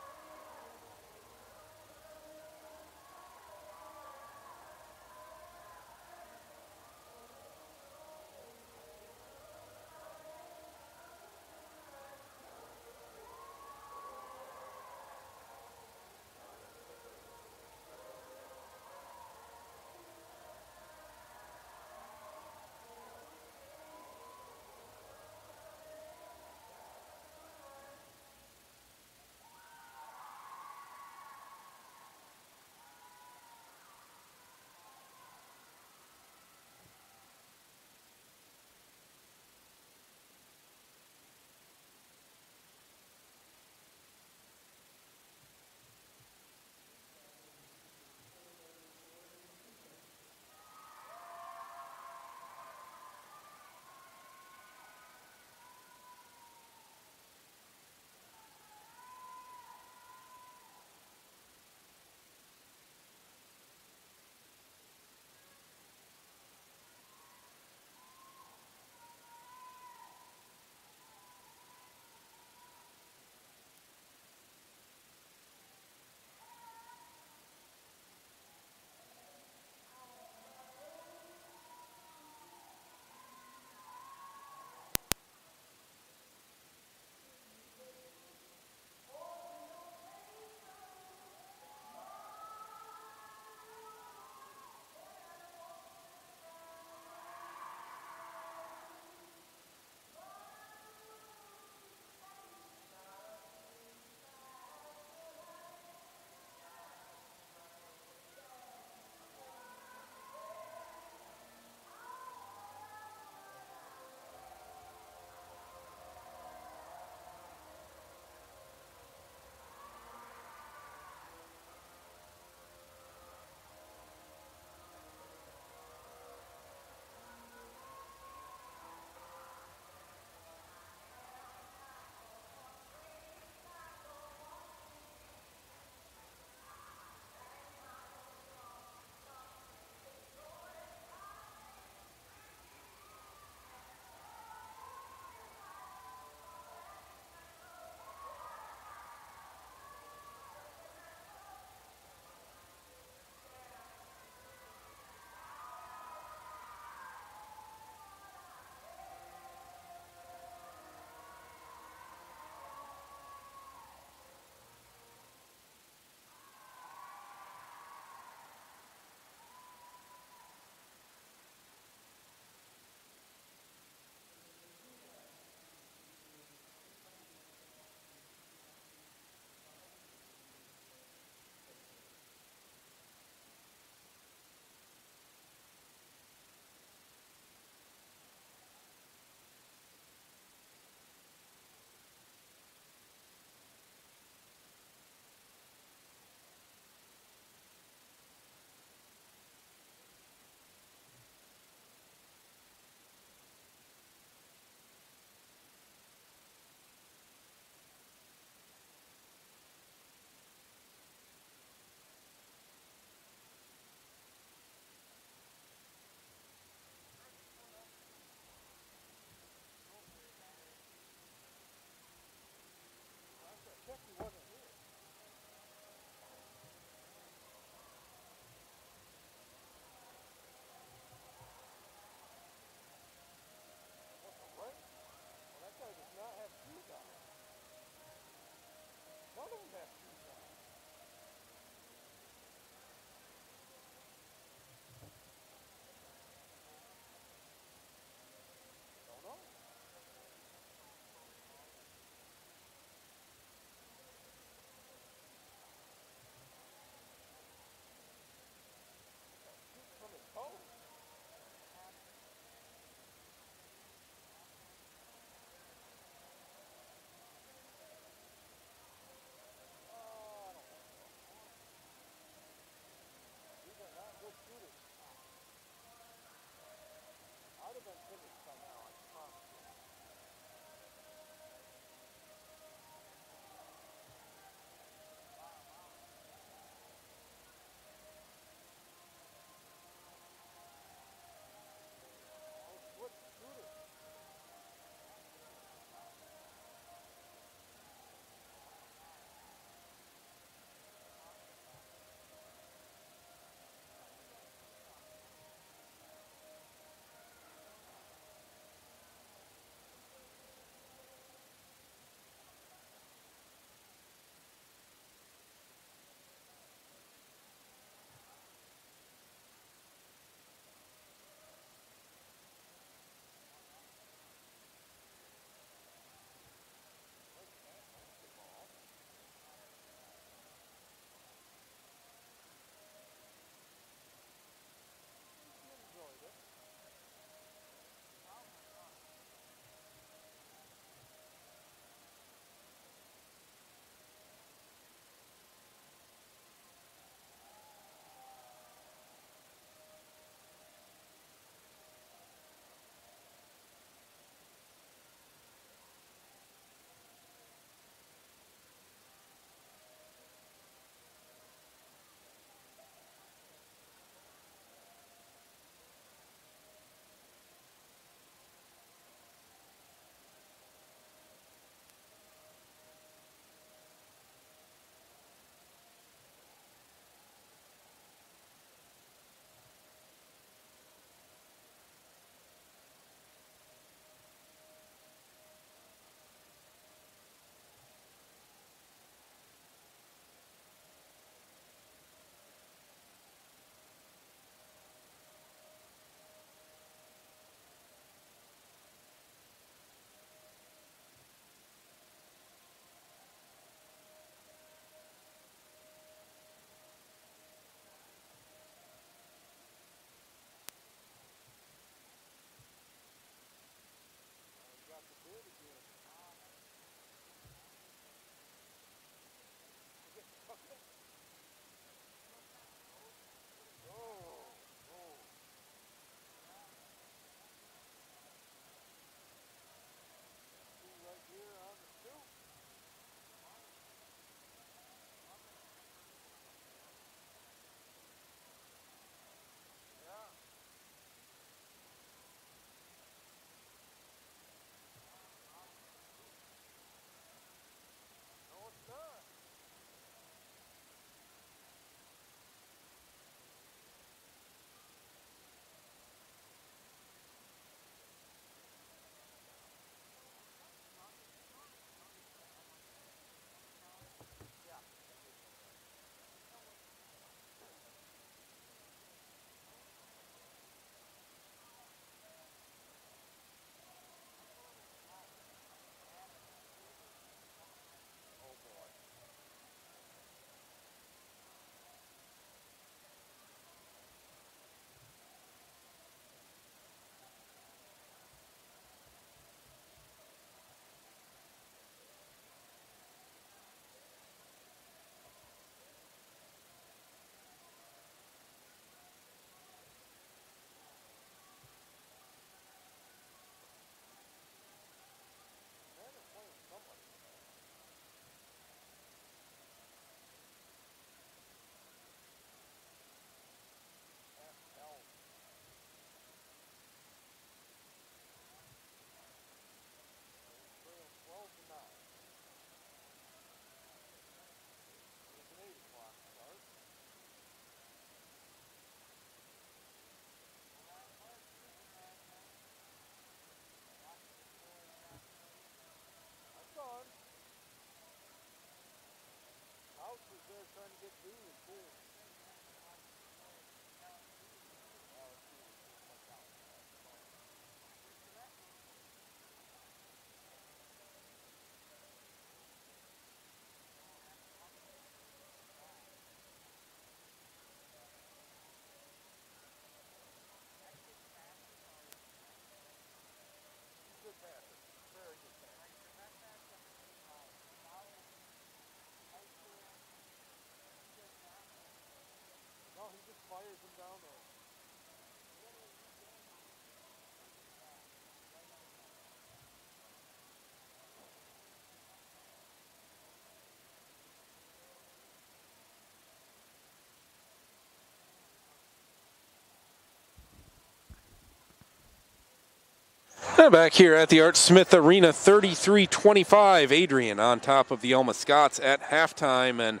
Back here at the Art Smith Arena, 33-25. Adrian on top of the Alma Scots at halftime. And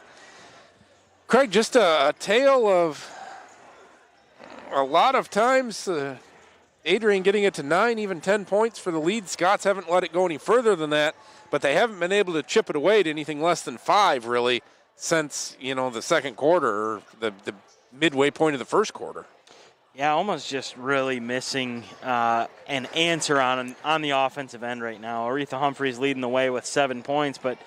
Craig, just a tale of a lot of times Adrian getting it to 9, even 10 points for the lead. Scots haven't let it go any further than that, but they haven't been able to chip it away to anything less than 5, really, since, the second quarter, or the midway point of the first quarter. Yeah, Alma's just really missing an answer on the offensive end right now. Aretha Humphreys leading the way with 7 points, but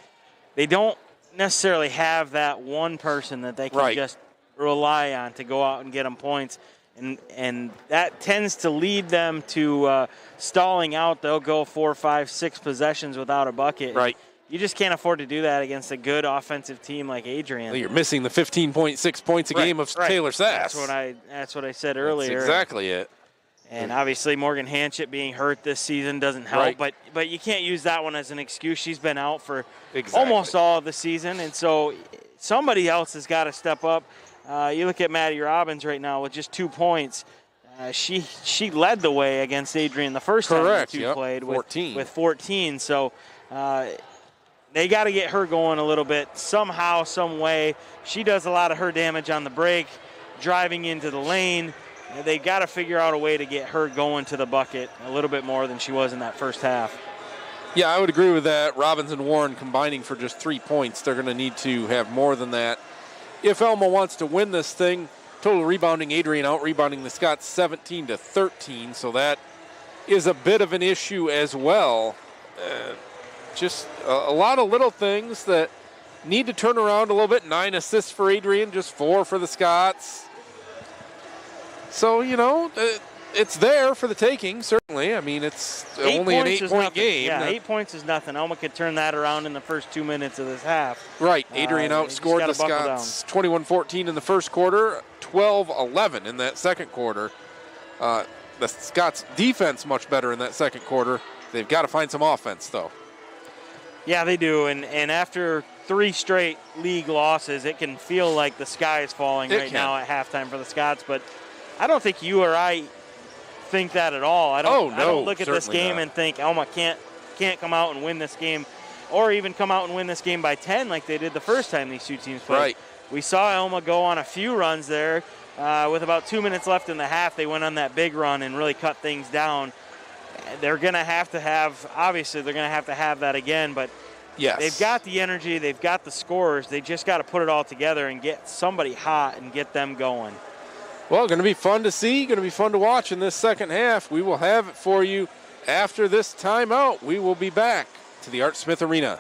they don't necessarily have that one person that they can just rely on to go out and get them points. And that tends to lead them to stalling out. They'll go 4, 5, 6 possessions without a bucket. Right. You just can't afford to do that against a good offensive team like Adrian. Well, you're missing the 15.6 points a game of Taylor Sass. That's what I said earlier. That's exactly it. And obviously Morgan Hanchett being hurt this season doesn't help, Right. but you can't use that one as an excuse. She's been out for almost all of the season, and so somebody else has got to step up. You look at Maddie Robbins right now with just 2 points. She led the way against Adrian the first time the two played 14. with 14. So they got to get her going a little bit somehow, some way. She does a lot of her damage on the break, driving into the lane. They got to figure out a way to get her going to the bucket a little bit more than she was in that first half. Yeah, I would agree with that. Robbins and Warren combining for just 3 points. They're going to need to have more than that. If Alma wants to win this thing, total rebounding, Adrian out-rebounding the Scots 17-13, so that is a bit of an issue as well. Just a lot of little things that need to turn around a little bit. 9 assists for Adrian, just 4 for the Scots. So, it's there for the taking, certainly. I mean, it's only an 8-point game. Yeah, 8 points is nothing. Alma could turn that around in the first 2 minutes of this half. Right. Adrian outscored the Scots 21-14 in the first quarter, 12-11 in that second quarter. The Scots' defense much better in that second quarter. They've got to find some offense, though. Yeah, they do. And after 3 straight league losses, it can feel like the sky is falling now at halftime for the Scots. But I don't think you or I think that at all. I don't look at this game and think Alma can't come out and win this game, or even come out and win this game by 10 like they did the first time these two teams played. Right. We saw Alma go on a few runs there. With about 2 minutes left in the half, they went on that big run and really cut things down. They're going to have to have that again, but yes, they've got the energy, they've got the scores. They just got to put it all together and get somebody hot and get them going. Well, going to be fun to see, going to be fun to watch in this second half. We will have it for you after this timeout. We will be back to the Art Smith Arena.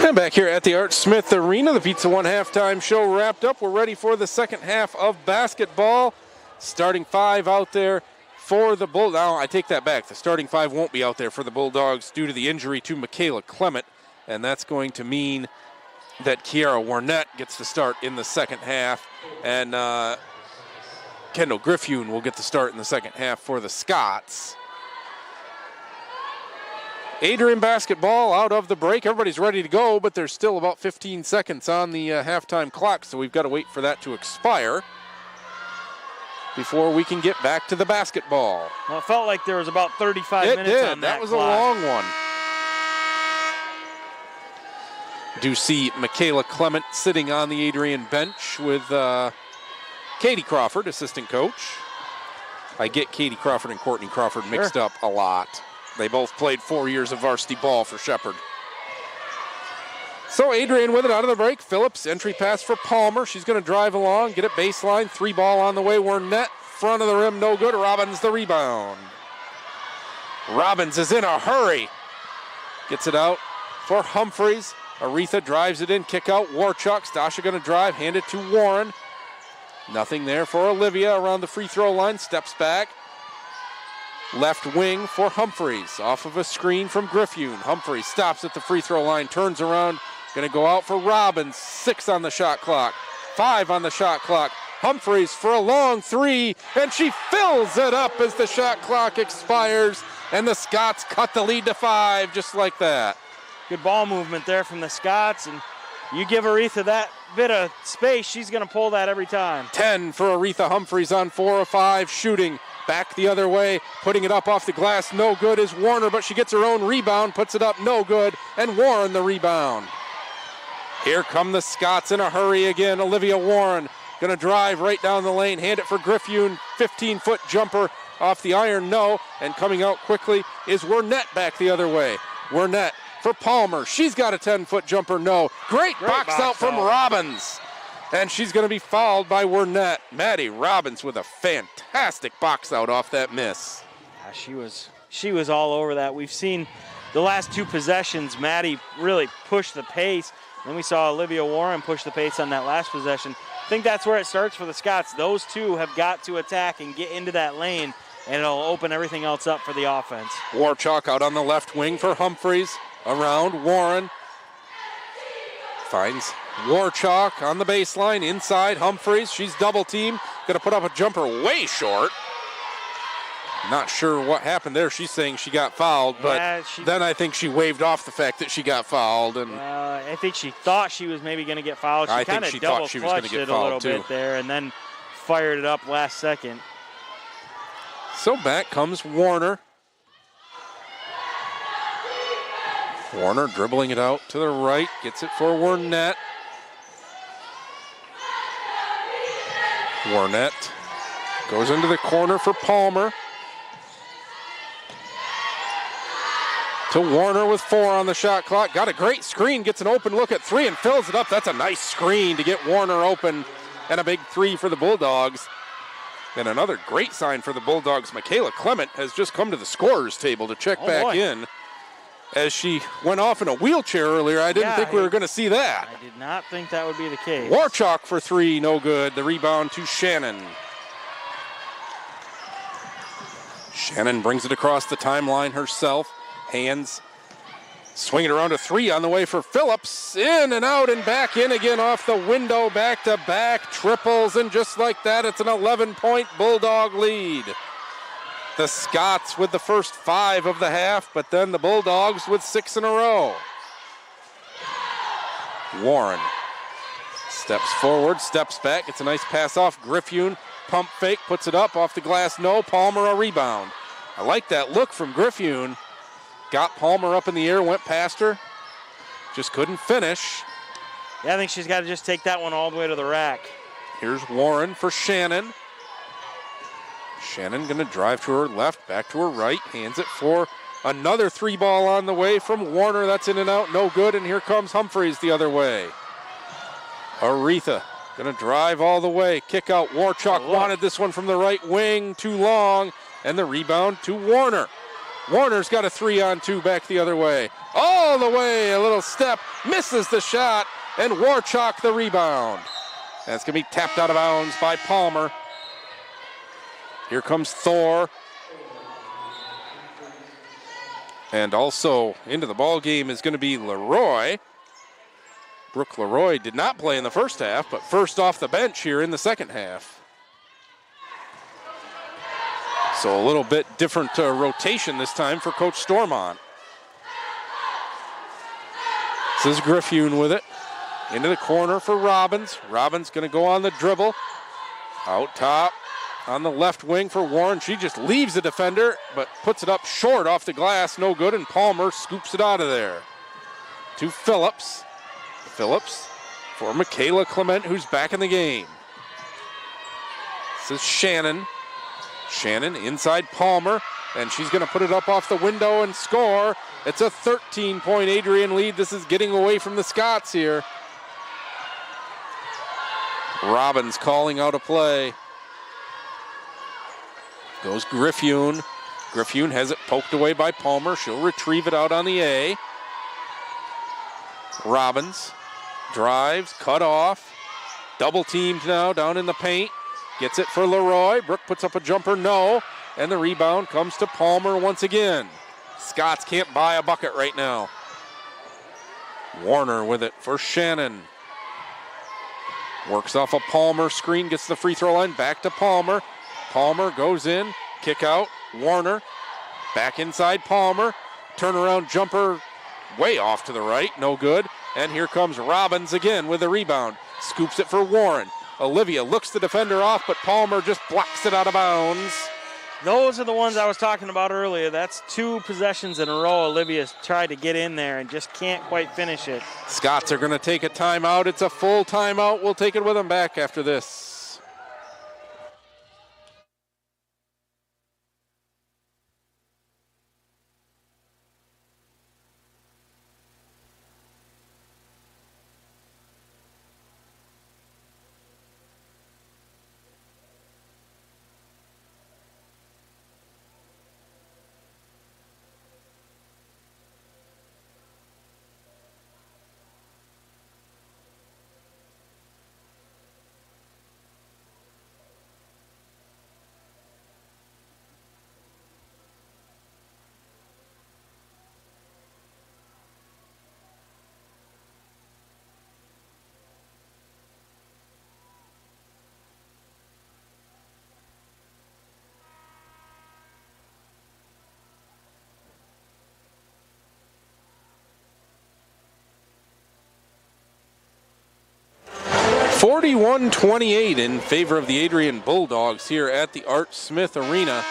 And back here at the Art Smith Arena, the Pizza One halftime show wrapped up. We're ready for the second half of basketball. Starting 5 out there for the Bulldogs. Now, I take that back. The starting 5 won't be out there for the Bulldogs due to the injury to Michaela Clement, and that's going to mean that Kiara Warnett gets to start in the second half, and Kendall Griffune will get the start in the second half for the Scots. Adrian basketball out of the break. Everybody's ready to go, but there's still about 15 seconds on the halftime clock, so we've got to wait for that to expire before we can get back to the basketball. Well, it felt like there was about 35 minutes on that That was clock. a long one. Do see Michaela Clement sitting on the Adrian bench with Katie Crawford, assistant coach. I get Katie Crawford and Courtney Crawford mixed up a lot. They both played 4 years of varsity ball for Shepherd. So Adrian with it out of the break. Phillips, entry pass for Palmer. She's going to drive along, get it baseline. 3 ball on the way. Warnett, front of the rim, no good. Robbins the rebound. Robbins is in a hurry. Gets it out for Humphreys. Aretha drives it in, kick out. Warchuk, Stasha going to drive, hand it to Warren. Nothing there for Olivia around the free throw line. Steps back. Left wing for Humphreys. Off of a screen from Griffune. Humphreys stops at the free throw line, turns around. Going to go out for Robbins. 6 on the shot clock. 5 on the shot clock. Humphreys for a long 3, and she fills it up as the shot clock expires, and the Scots cut the lead to 5 just like that. Good ball movement there from the Scots, and you give Aretha that bit of space, she's going to pull that every time. 10 for Aretha Humphreys on 4 of 5, shooting. Back the other way, putting it up off the glass. No good is Warner, but she gets her own rebound, puts it up, no good, and Warren the rebound. Here come the Scots in a hurry again. Olivia Warren going to drive right down the lane, hand it for Griffune. 15-foot jumper off the iron, no. And coming out quickly is Warnett back the other way. Warnett for Palmer. She's got a 10-foot jumper, no. Great box out from Robbins. And she's going to be fouled by Warnett. Maddie Robbins with a fantastic box out off that miss. Yeah, she was all over that. We've seen the last 2 possessions, Maddie really push the pace. Then we saw Olivia Warren push the pace on that last possession. I think that's where it starts for the Scots. Those 2 have got to attack and get into that lane, and it'll open everything else up for the offense. Warchuk out on the left wing for Humphreys. Around Warren. Finds Warchuk on the baseline, inside Humphreys. She's double teamed. Going to put up a jumper way short. Not sure what happened there. She's saying she got fouled, but then I think she waved off the fact that she got fouled. And I think she thought she was maybe going to get fouled. She kind of double clutched it a little bit there and then fired it up last second. So back comes Warner. Warner dribbling it out to the right, gets it for Warnett. Warnett goes into the corner for Palmer. To Warner with 4 on the shot clock. Got a great screen, gets an open look at 3 and fills it up. That's a nice screen to get Warner open, and a big 3 for the Bulldogs. And another great sign for the Bulldogs. Michaela Clement has just come to the scorer's table to check back in. As she went off in a wheelchair earlier, I didn't think we were going to see that. I did not think that would be the case. Warchuk for 3, no good. The rebound to Shannon. Shannon brings it across the timeline herself. Hands. Swing it around to 3 on the way for Phillips. In and out and back in again off the window. Back-to-back triples, and just like that, it's an 11-point Bulldog lead. The Scots with the first 5 of the half, but then the Bulldogs with 6 in a row. Warren steps forward, steps back. It's a nice pass off. Griffune, pump fake, puts it up off the glass. No, Palmer a rebound. I like that look from Griffune. Got Palmer up in the air, went past her. Just couldn't finish. Yeah, I think she's got to just take that one all the way to the rack. Here's Warren for Shannon. Shannon going to drive to her left, back to her right, hands it for another 3 ball on the way from Warner. That's in and out, no good, and here comes Humphreys the other way. Aretha going to drive all the way, kick out. Warchuk wanted this one from the right wing, too long, and the rebound to Warner. Warner's got a 3-on-2 back the other way. All the way, a little step, misses the shot, and Warchuk the rebound. That's going to be tapped out of bounds by Palmer. Here comes Thor. And also into the ball game is going to be Leroy. Brooke Leroy did not play in the first half, but first off the bench here in the second half. So a little bit different rotation this time for Coach Stormont. This is Griffune with it. Into the corner for Robbins. Robbins going to go on the dribble. Out top on the left wing for Warren. She just leaves the defender, but puts it up short off the glass. No good, and Palmer scoops it out of there. To Phillips. Phillips for Michaela Clement, who's back in the game. This is Shannon. Shannon inside Palmer, and she's going to put it up off the window and score. It's a 13-point Adrian lead. This is getting away from the Scots here. Robbins calling out a play. Goes Griffune. Griffune has it poked away by Palmer. She'll retrieve it out on the A. Robbins drives, cut off. Double teamed now down in the paint. Gets it for Leroy. Brooke puts up a jumper, no. And the rebound comes to Palmer once again. Scots can't buy a bucket right now. Warner with it for Shannon. Works off a Palmer screen, gets the free throw line, back to Palmer. Palmer goes in, kick out, Warner. Back inside Palmer. Turnaround jumper way off to the right, no good. And here comes Robbins again with the rebound. Scoops it for Warren. Olivia looks the defender off, but Palmer just blocks it out of bounds. Those are the ones I was talking about earlier. That's 2 possessions in a row. Olivia's tried to get in there and just can't quite finish it. Scots are going to take a timeout. It's a full timeout. We'll take it with them back after this. (41-28) in favor of the Adrian Bulldogs here at the Art Smith Arena.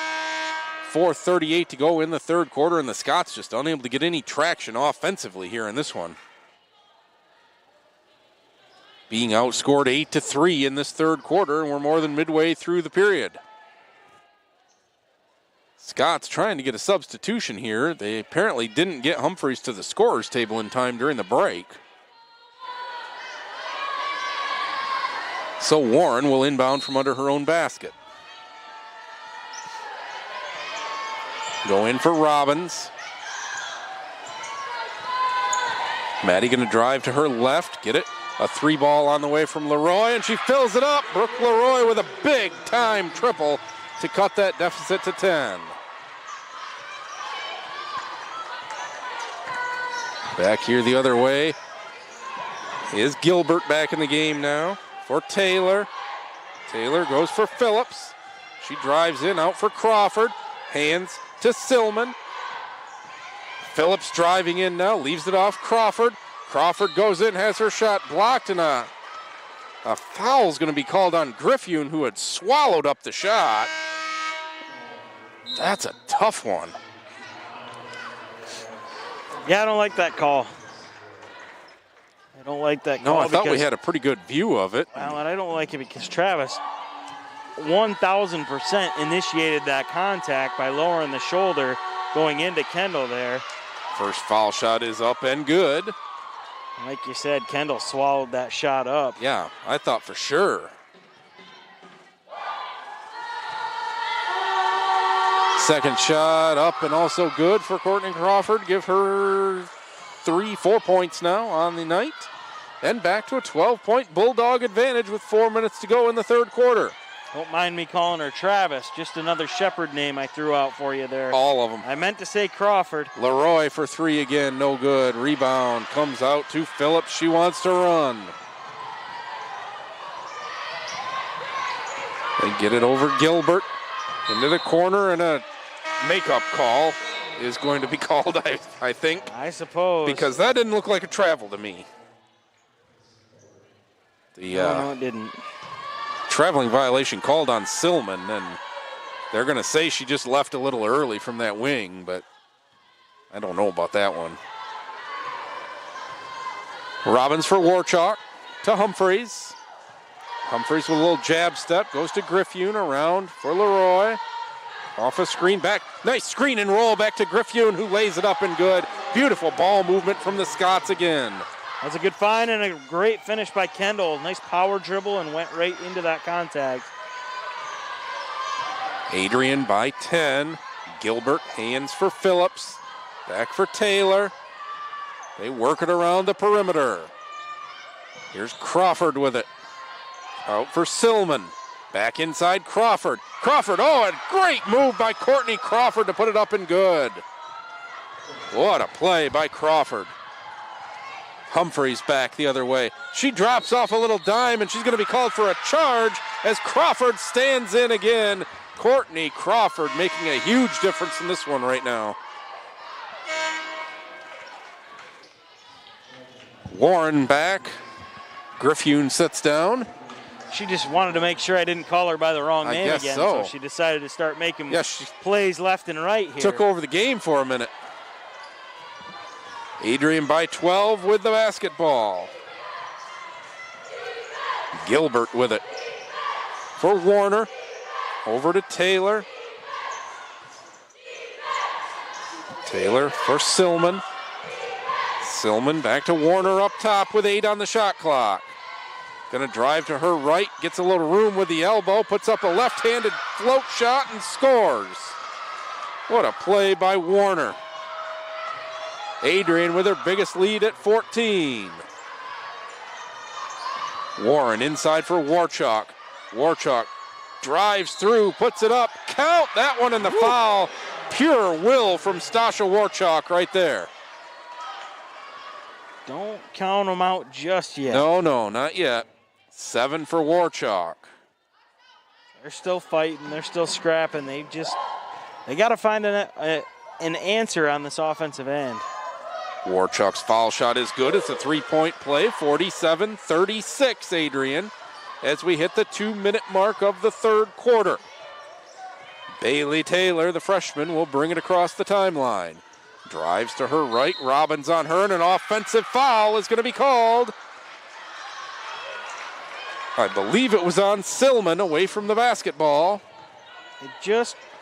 4:38 to go in the third quarter, and the Scots just unable to get any traction offensively here in this one. Being outscored 8-3 in this third quarter, and we're more than midway through the period. Scots trying to get a substitution here. They apparently didn't get Humphreys to the scorer's table in time during the break. So Warren will inbound from under her own basket. Go in for Robbins. Maddie going to drive to her left, get it. A 3-ball on the way from Leroy, and she fills it up. Brooke Leroy with a big-time triple to cut that deficit to 10. Back here the other way is Gilbert back in the game now. For Taylor. Taylor goes for Phillips. She drives in, out for Crawford. Hands to Silman. Phillips driving in now, leaves it off Crawford. Crawford goes in, has her shot blocked, and a foul's going to be called on Griffune, who had swallowed up the shot. That's a tough one. Yeah, I don't like that call. I don't like that call. No, I thought we had a pretty good view of it. Well, and I don't like it because Travis 1,000% initiated that contact by lowering the shoulder going into Kendall there. First foul shot is up and good. Like you said, Kendall swallowed that shot up. Yeah, I thought for sure. Second shot up and also good for Courtney Crawford. Give her 4 points now on the night. And back to a 12-point Bulldog advantage with 4 minutes to go in the third quarter. Don't mind me calling her Travis. Just another Shepherd name I threw out for you there. All of them. I meant to say Crawford. Leroy for 3 again, no good. Rebound comes out to Phillips. She wants to run. They get it over Gilbert into the corner, and a makeup call is going to be called, I think. I suppose. Because that didn't look like a travel to me. No, it didn't. Traveling violation called on Silman, and they're going to say she just left a little early from that wing, but I don't know about that one. Robbins for Warchalk to Humphreys. Humphreys with a little jab step, goes to Griffune, around for Leroy. Off a screen back. Nice screen and roll back to Griffune, who lays it up and good. Beautiful ball movement from the Scots again. That's a good find and a great finish by Kendall. Nice power dribble and went right into that contact. Adrian by 10. Gilbert, hands for Phillips. Back for Taylor. They work it around the perimeter. Here's Crawford with it. Out for Silman. Back inside Crawford. Crawford, oh, a great move by Courtney Crawford to put it up and good. What a play by Crawford. Humphreys back the other way. She drops off a little dime, and she's going to be called for a charge as Crawford stands in again. Courtney Crawford making a huge difference in this one right now. Warren back. Griffune sits down. She just wanted to make sure I didn't call her by the wrong name again, so she decided to start making she plays left and right here. Took over the game for a minute. Adrian by 12 with the basketball. Gilbert with it for Warner. Over to Taylor. Taylor for Silman. Silman back to Warner up top with 8 on the shot clock. Gonna drive to her right, gets a little room with the elbow, puts up a left-handed float shot and scores. What a play by Warner. Adrian with her biggest lead at 14. Warren inside for Warchalk. Warchalk drives through, puts it up. Count that one in the foul. Pure will from Stasha Warchalk right there. Don't count them out just yet. No, not yet. 7 for Warchalk. They're still fighting. They're still scrapping. They got to find an answer on this offensive end. Warchalk's foul shot is good. It's a 3-point play. 47-36, Adrian, as we hit the 2-minute mark of the third quarter. Bailey Taylor, the freshman, will bring it across the timeline. Drives to her right. Robbins on her, and an offensive foul is going to be called. I believe it was on Silman, away from the basketball.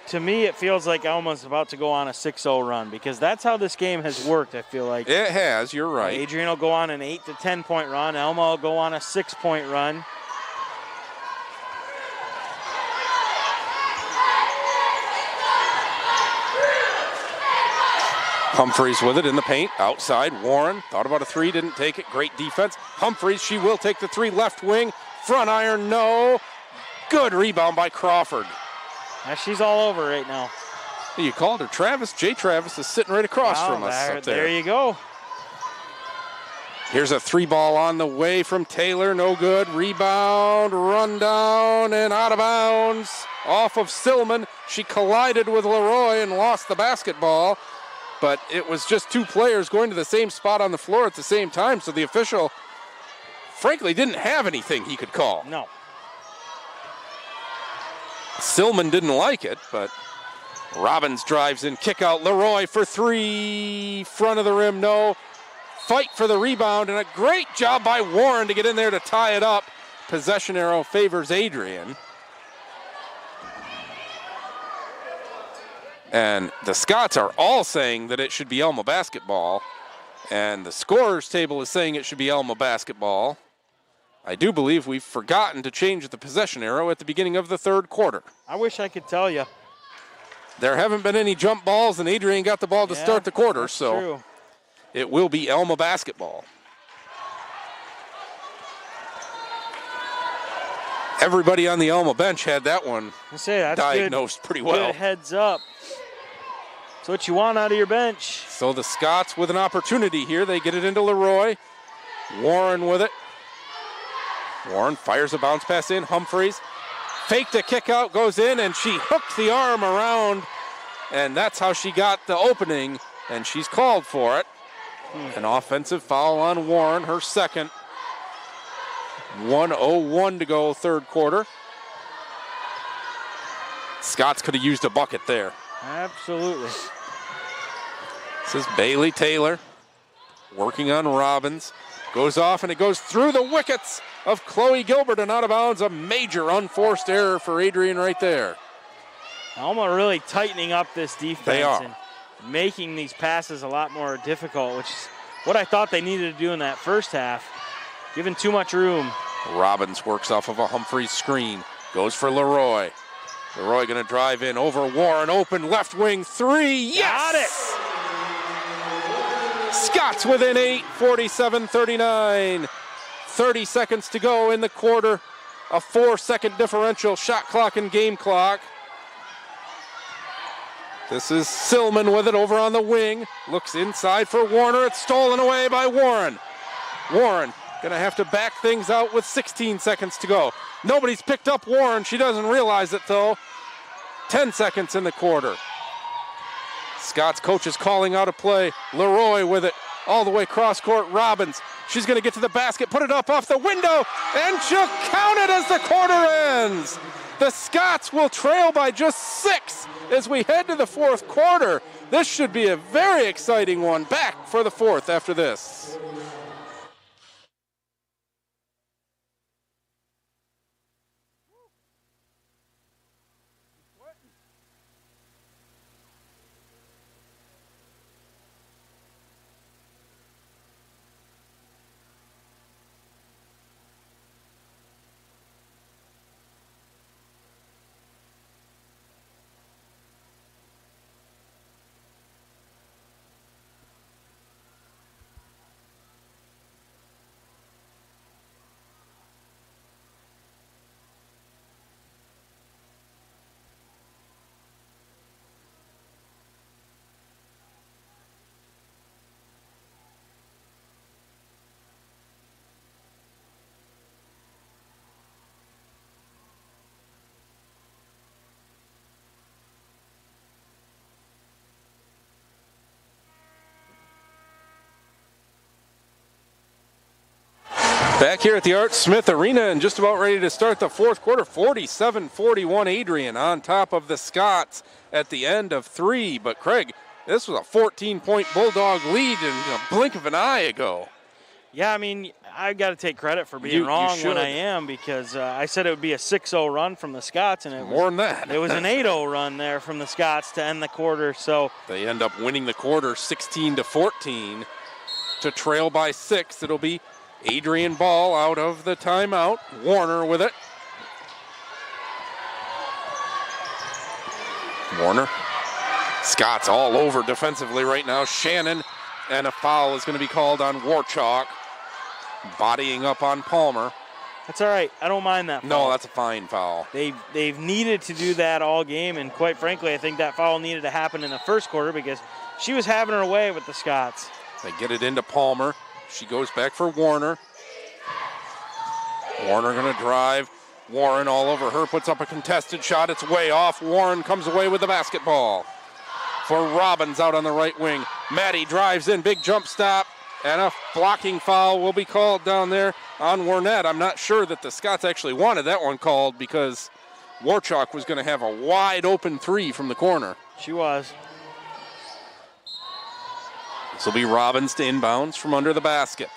To me, it feels like Alma's about to go on a 6-0 run because that's how this game has worked, I feel like. It has, you're right. Adrian will go on an 8 to 10 point run. Alma will go on a 6-point run. Humphreys with it in the paint, outside. Warren thought about a 3, didn't take it. Great defense. Humphreys, she will take the 3, left wing. Front iron, no. Good rebound by Crawford. Now she's all over right now. You called her Travis. Jay Travis is sitting right across from us up there. There you go. Here's a 3 ball on the way from Taylor. No good. Rebound, run down, and out of bounds. Off of Silman. She collided with Leroy and lost the basketball. But it was just 2 players going to the same spot on the floor at the same time, so the official, frankly, didn't have anything he could call. No. Silman didn't like it, but Robbins drives in, kick out. Leroy for 3, front of the rim, no. Fight for the rebound, and a great job by Warren to get in there to tie it up. Possession arrow favors Adrian. And the Scots are all saying that it should be Alma basketball, and the scorer's table is saying it should be Alma basketball. I do believe we've forgotten to change the possession arrow at the beginning of the third quarter. I wish I could tell you. There haven't been any jump balls, and Adrian got the ball to start the quarter, so true. It will be Alma basketball. Everybody on the Alma bench had that one diagnosed pretty well. Good heads up. That's what you want out of your bench. So the Scots with an opportunity here. They get it into Leroy. Warren with it. Warren fires a bounce pass in. Humphreys faked a kick out, goes in, and she hooked the arm around and that's how she got the opening, and she's called for it. An offensive foul on Warren, her second. 1:01 to go, third quarter. Scots could have used a bucket there. Absolutely. This is Bailey Taylor working on Robbins. Goes off, and it goes through the wickets of Chloe Gilbert and out of bounds. A major unforced error for Adrian right there. Alma really tightening up this defense. They are. And making these passes a lot more difficult, which is what I thought they needed to do in that first half. Giving too much room. Robbins works off of a Humphreys screen. Goes for Leroy. Leroy going to drive in over Warren. Open left wing three. Yes! Got it! Scots within 8, 47-39. 30 seconds to go in the quarter. A 4-second differential, shot clock and game clock. This is Silman with it over on the wing. Looks inside for Warner. It's stolen away by Warren. Warren going to have to back things out with 16 seconds to go. Nobody's picked up Warren. She doesn't realize it, though. 10 seconds in the quarter. Scott's coach is calling out a play. Leroy with it all the way cross court. Robbins. She's going to get to the basket, put it up off the window, and she'll count it as the quarter ends. The Scots will trail by just 6 as we head to the fourth quarter. This should be a very exciting one. Back for the fourth after this. Back here at the Art Smith Arena and just about ready to start the fourth quarter. 47-41 Adrian on top of the Scots at the end of 3. But Craig, this was a 14-point Bulldog lead in a blink of an eye ago. Yeah, I mean, I've got to take credit for being wrong when I am, because I said it would be a 6-0 run from the Scots, and it was more than that. It was an 8-0 run there from the Scots to end the quarter. So they end up winning the quarter 16-14 to trail by 6. It'll be Adrian ball out of the timeout. Warner with it. Warner. Scott's all over defensively right now. Shannon, and a foul is going to be called on Warchalk. Bodying up on Palmer. That's all right. I don't mind that foul. No, that's a fine foul. They've needed to do that all game, and quite frankly, I think that foul needed to happen in the first quarter because she was having her way with the Scots. They get it into Palmer. She goes back for Warner. Warner going to drive. Warren all over her, puts up a contested shot. It's way off. Warren comes away with the basketball. For Robbins out on the right wing. Maddie drives in, big jump stop, and a blocking foul will be called down there on Warnett. I'm not sure that the Scots actually wanted that one called because Warchalk was going to have a wide open 3 from the corner. She was. This will be Robbins to inbounds from under the basket.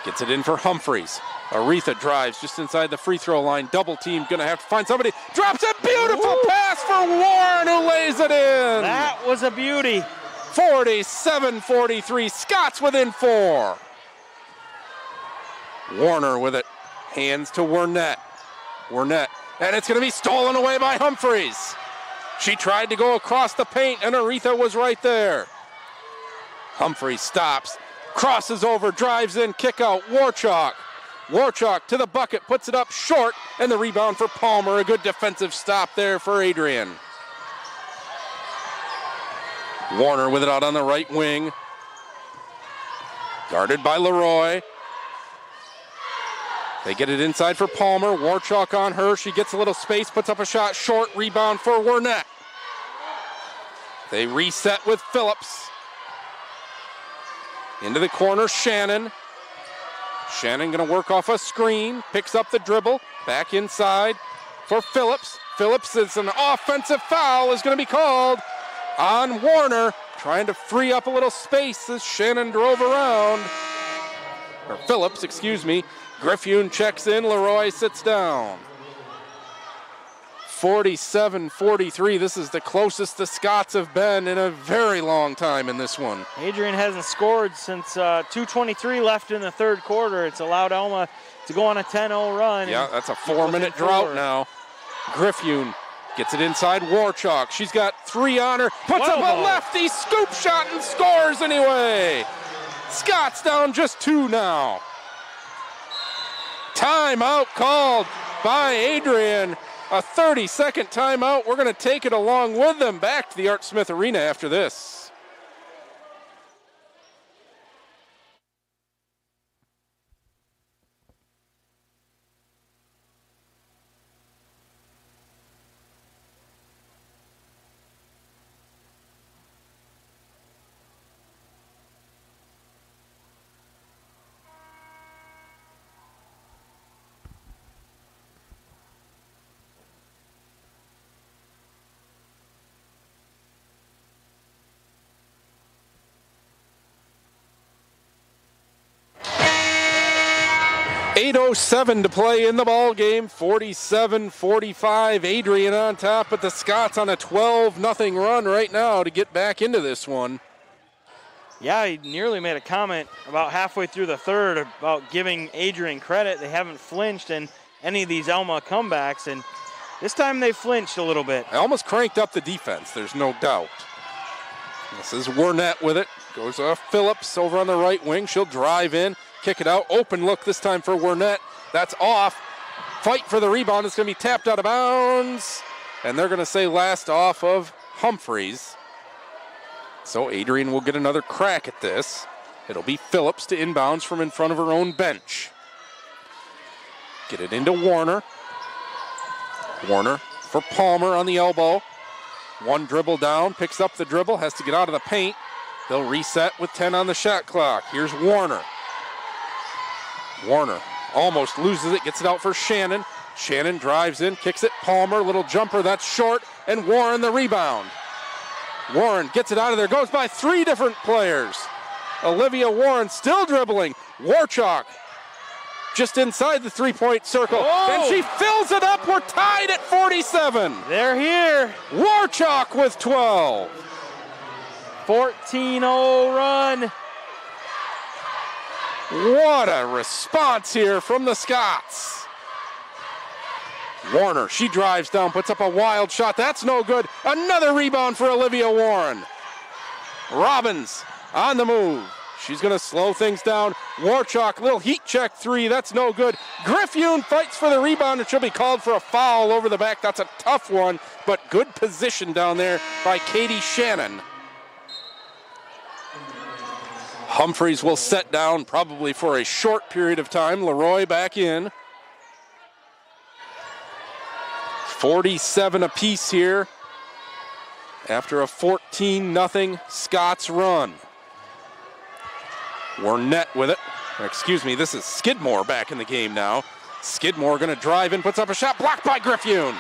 Gets it in for Humphreys. Aretha drives just inside the free throw line. Double team, gonna have to find somebody. Drops a beautiful pass for Warren, who lays it in. That was a beauty. 47-43, Scots within 4. Warner with it, hands to Warnett. Warnett, and it's gonna be stolen away by Humphreys. She tried to go across the paint, and Aretha was right there. Humphreys stops, crosses over, drives in, kick out, Warchalk. Warchalk to the bucket, puts it up short, and the rebound for Palmer. A good defensive stop there for Adrian. Warner with it out on the right wing. Guarded by Leroy. They get it inside for Palmer. Warchalk on her. She gets a little space, puts up a shot short. Rebound for Warnett. They reset with Phillips. Into the corner, Shannon. Shannon going to work off a screen, picks up the dribble, back inside for Phillips. Phillips, is an offensive foul, is going to be called on Warner, trying to free up a little space as Shannon drove around. Or Phillips, excuse me. Griffune checks in, Leroy sits down. 47-43, this is the closest the Scots have been in a very long time in this one. Adrian hasn't scored since 2:23 left in the third quarter. It's allowed Alma to go on a 10-0 run. Yeah, that's a 4-minute drought now. Griffune gets it inside Warchalk. She's got 3 on her, puts up a lefty scoop shot and scores anyway. Scots down just 2 now. Timeout called by Adrian. A 30-second timeout. We're going to take it along with them back to the Art Smith Arena after this. .807 to play in the ball game. 47-45. Adrian on top, but the Scots on a 12-0 run right now to get back into this one. Yeah, he nearly made a comment about halfway through the third about giving Adrian credit. They haven't flinched in any of these Alma comebacks, and this time they flinched a little bit. I almost cranked up the defense, there's no doubt. This is Wernette with it. Goes off Phillips over on the right wing. She'll drive in. Kick it out. Open look this time for Wernette. That's off. Fight for the rebound. It's going to be tapped out of bounds. And they're going to say last off of Humphreys. So Adrian will get another crack at this. It'll be Phillips to inbounds from in front of her own bench. Get it into Warner. Warner for Palmer on the elbow. One dribble down. Picks up the dribble. Has to get out of the paint. They'll reset with 10 on the shot clock. Here's Warner. Warner almost loses it, gets it out for Shannon. Shannon drives in, kicks it. Palmer, little jumper, that's short, and Warren the rebound. Warren gets it out of there, goes by 3 different players. Olivia Warren still dribbling. Warchalk just inside the 3-point circle, and she fills it up. We're tied at 47. They're here. Warchalk with 12. 14-0 run. What a response here from the Scots. Warner, she drives down, puts up a wild shot. That's no good. Another rebound for Olivia Warren. Robbins on the move. She's going to slow things down. Warchalk, little heat check 3. That's no good. Griffune fights for the rebound, and she'll be called for a foul over the back. That's a tough one, but good position down there by Katie Shannon. Humphreys will set down probably for a short period of time. Leroy back in. 47 apiece here after a 14-0 Scots run. Wernette with it. Excuse me, this is Skidmore back in the game now. Skidmore going to drive in, puts up a shot, blocked by Griffune.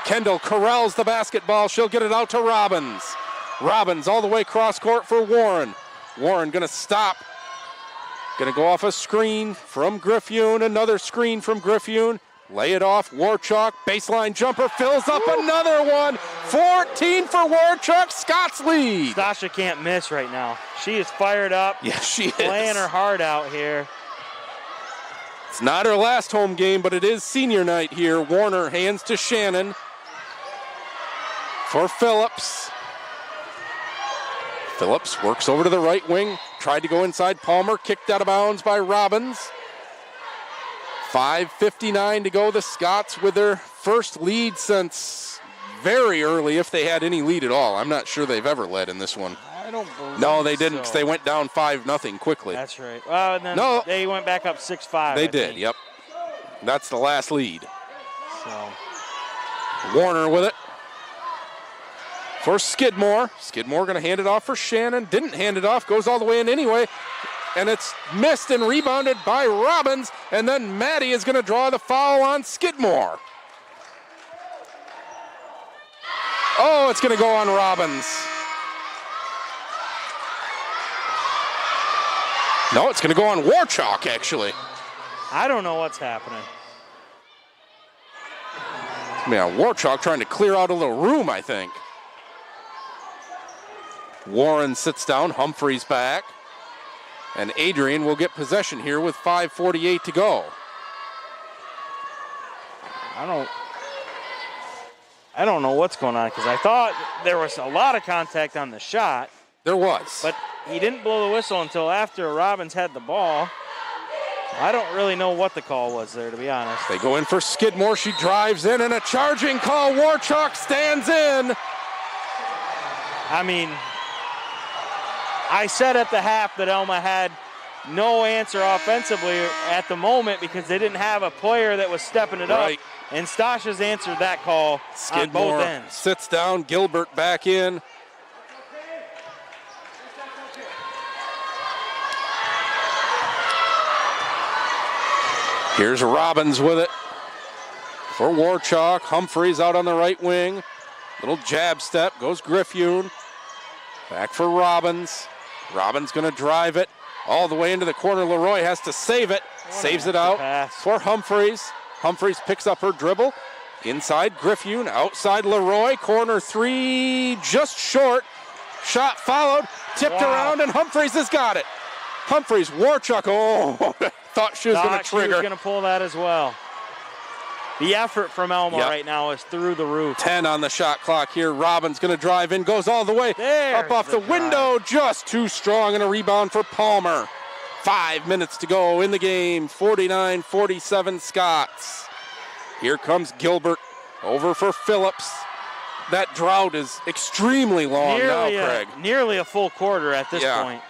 Kendall corrals the basketball. She'll get it out to Robbins. Robbins all the way cross court for Warren. Warren going to stop. Going to go off a screen from Griffune. Another screen from Griffune. Lay it off. Warchalk. Baseline jumper. Fills up another one. 14 for Warchalk. Scots lead. Sasha can't miss right now. She is fired up. Yeah, she is. Playing her heart out here. It's not her last home game, but it is senior night here. Warner hands to Shannon for Phillips. Phillips works over to the right wing, tried to go inside. Palmer kicked out of bounds by Robbins. 5:59 to go. The Scots with their first lead since very early, if they had any lead at all. I'm not sure they've ever led in this one. I don't believe No, they didn't, because so. they went down 5-0 quickly. That's right. Well, and then they went back up 6-5. They did, yep. That's the last lead. So Warner with it. for Skidmore. Skidmore going to hand it off for Shannon. Didn't hand it off. Goes all the way in anyway. And it's missed and rebounded by Robbins. And then Maddie is going to draw the foul on Skidmore. Oh, it's going to go on Robbins. No, it's going to go on Warchalk, actually. I don't know what's happening. Yeah, Warchalk trying to clear out a little room, I think. Warren sits down, Humphreys back. And Adrian will get possession here with 5:48 to go. I don't know what's going on because I thought there was a lot of contact on the shot. There was. But he didn't blow the whistle until after Robbins had the ball. I don't really know what the call was there, to be honest. They go in for Skidmore. She drives in, and a charging call. Warchalk stands in. I mean, I said at the half that Alma had no answer offensively at the moment because they didn't have a player that was stepping it up. And Stasha's answered that call Skidmore on both ends. Sits down. Gilbert back in. Here's Robbins with it for Warchalk. Humphreys out on the right wing. Little jab step. Goes Griffune. Back for Robbins. Robbins going to drive it all the way into the corner. Leroy has to save it. Saves it out for Humphreys. Humphreys picks up her dribble. Inside Griffune. Outside Leroy. Corner three. Just short. Shot followed. Tipped around, and Humphreys has got it. Humphreys. Warchalk. Oh, thought she was going to trigger. She was going to pull that as well. The effort from Alma right now is through the roof. 10 on the shot clock here. Robbins going to drive in, goes all the way. Up off the window, just too strong, and a rebound for Palmer. 5 minutes to go in the game. 49-47 Scots. Here comes Gilbert over for Phillips. That drought is extremely long Craig. Nearly a full quarter at this point.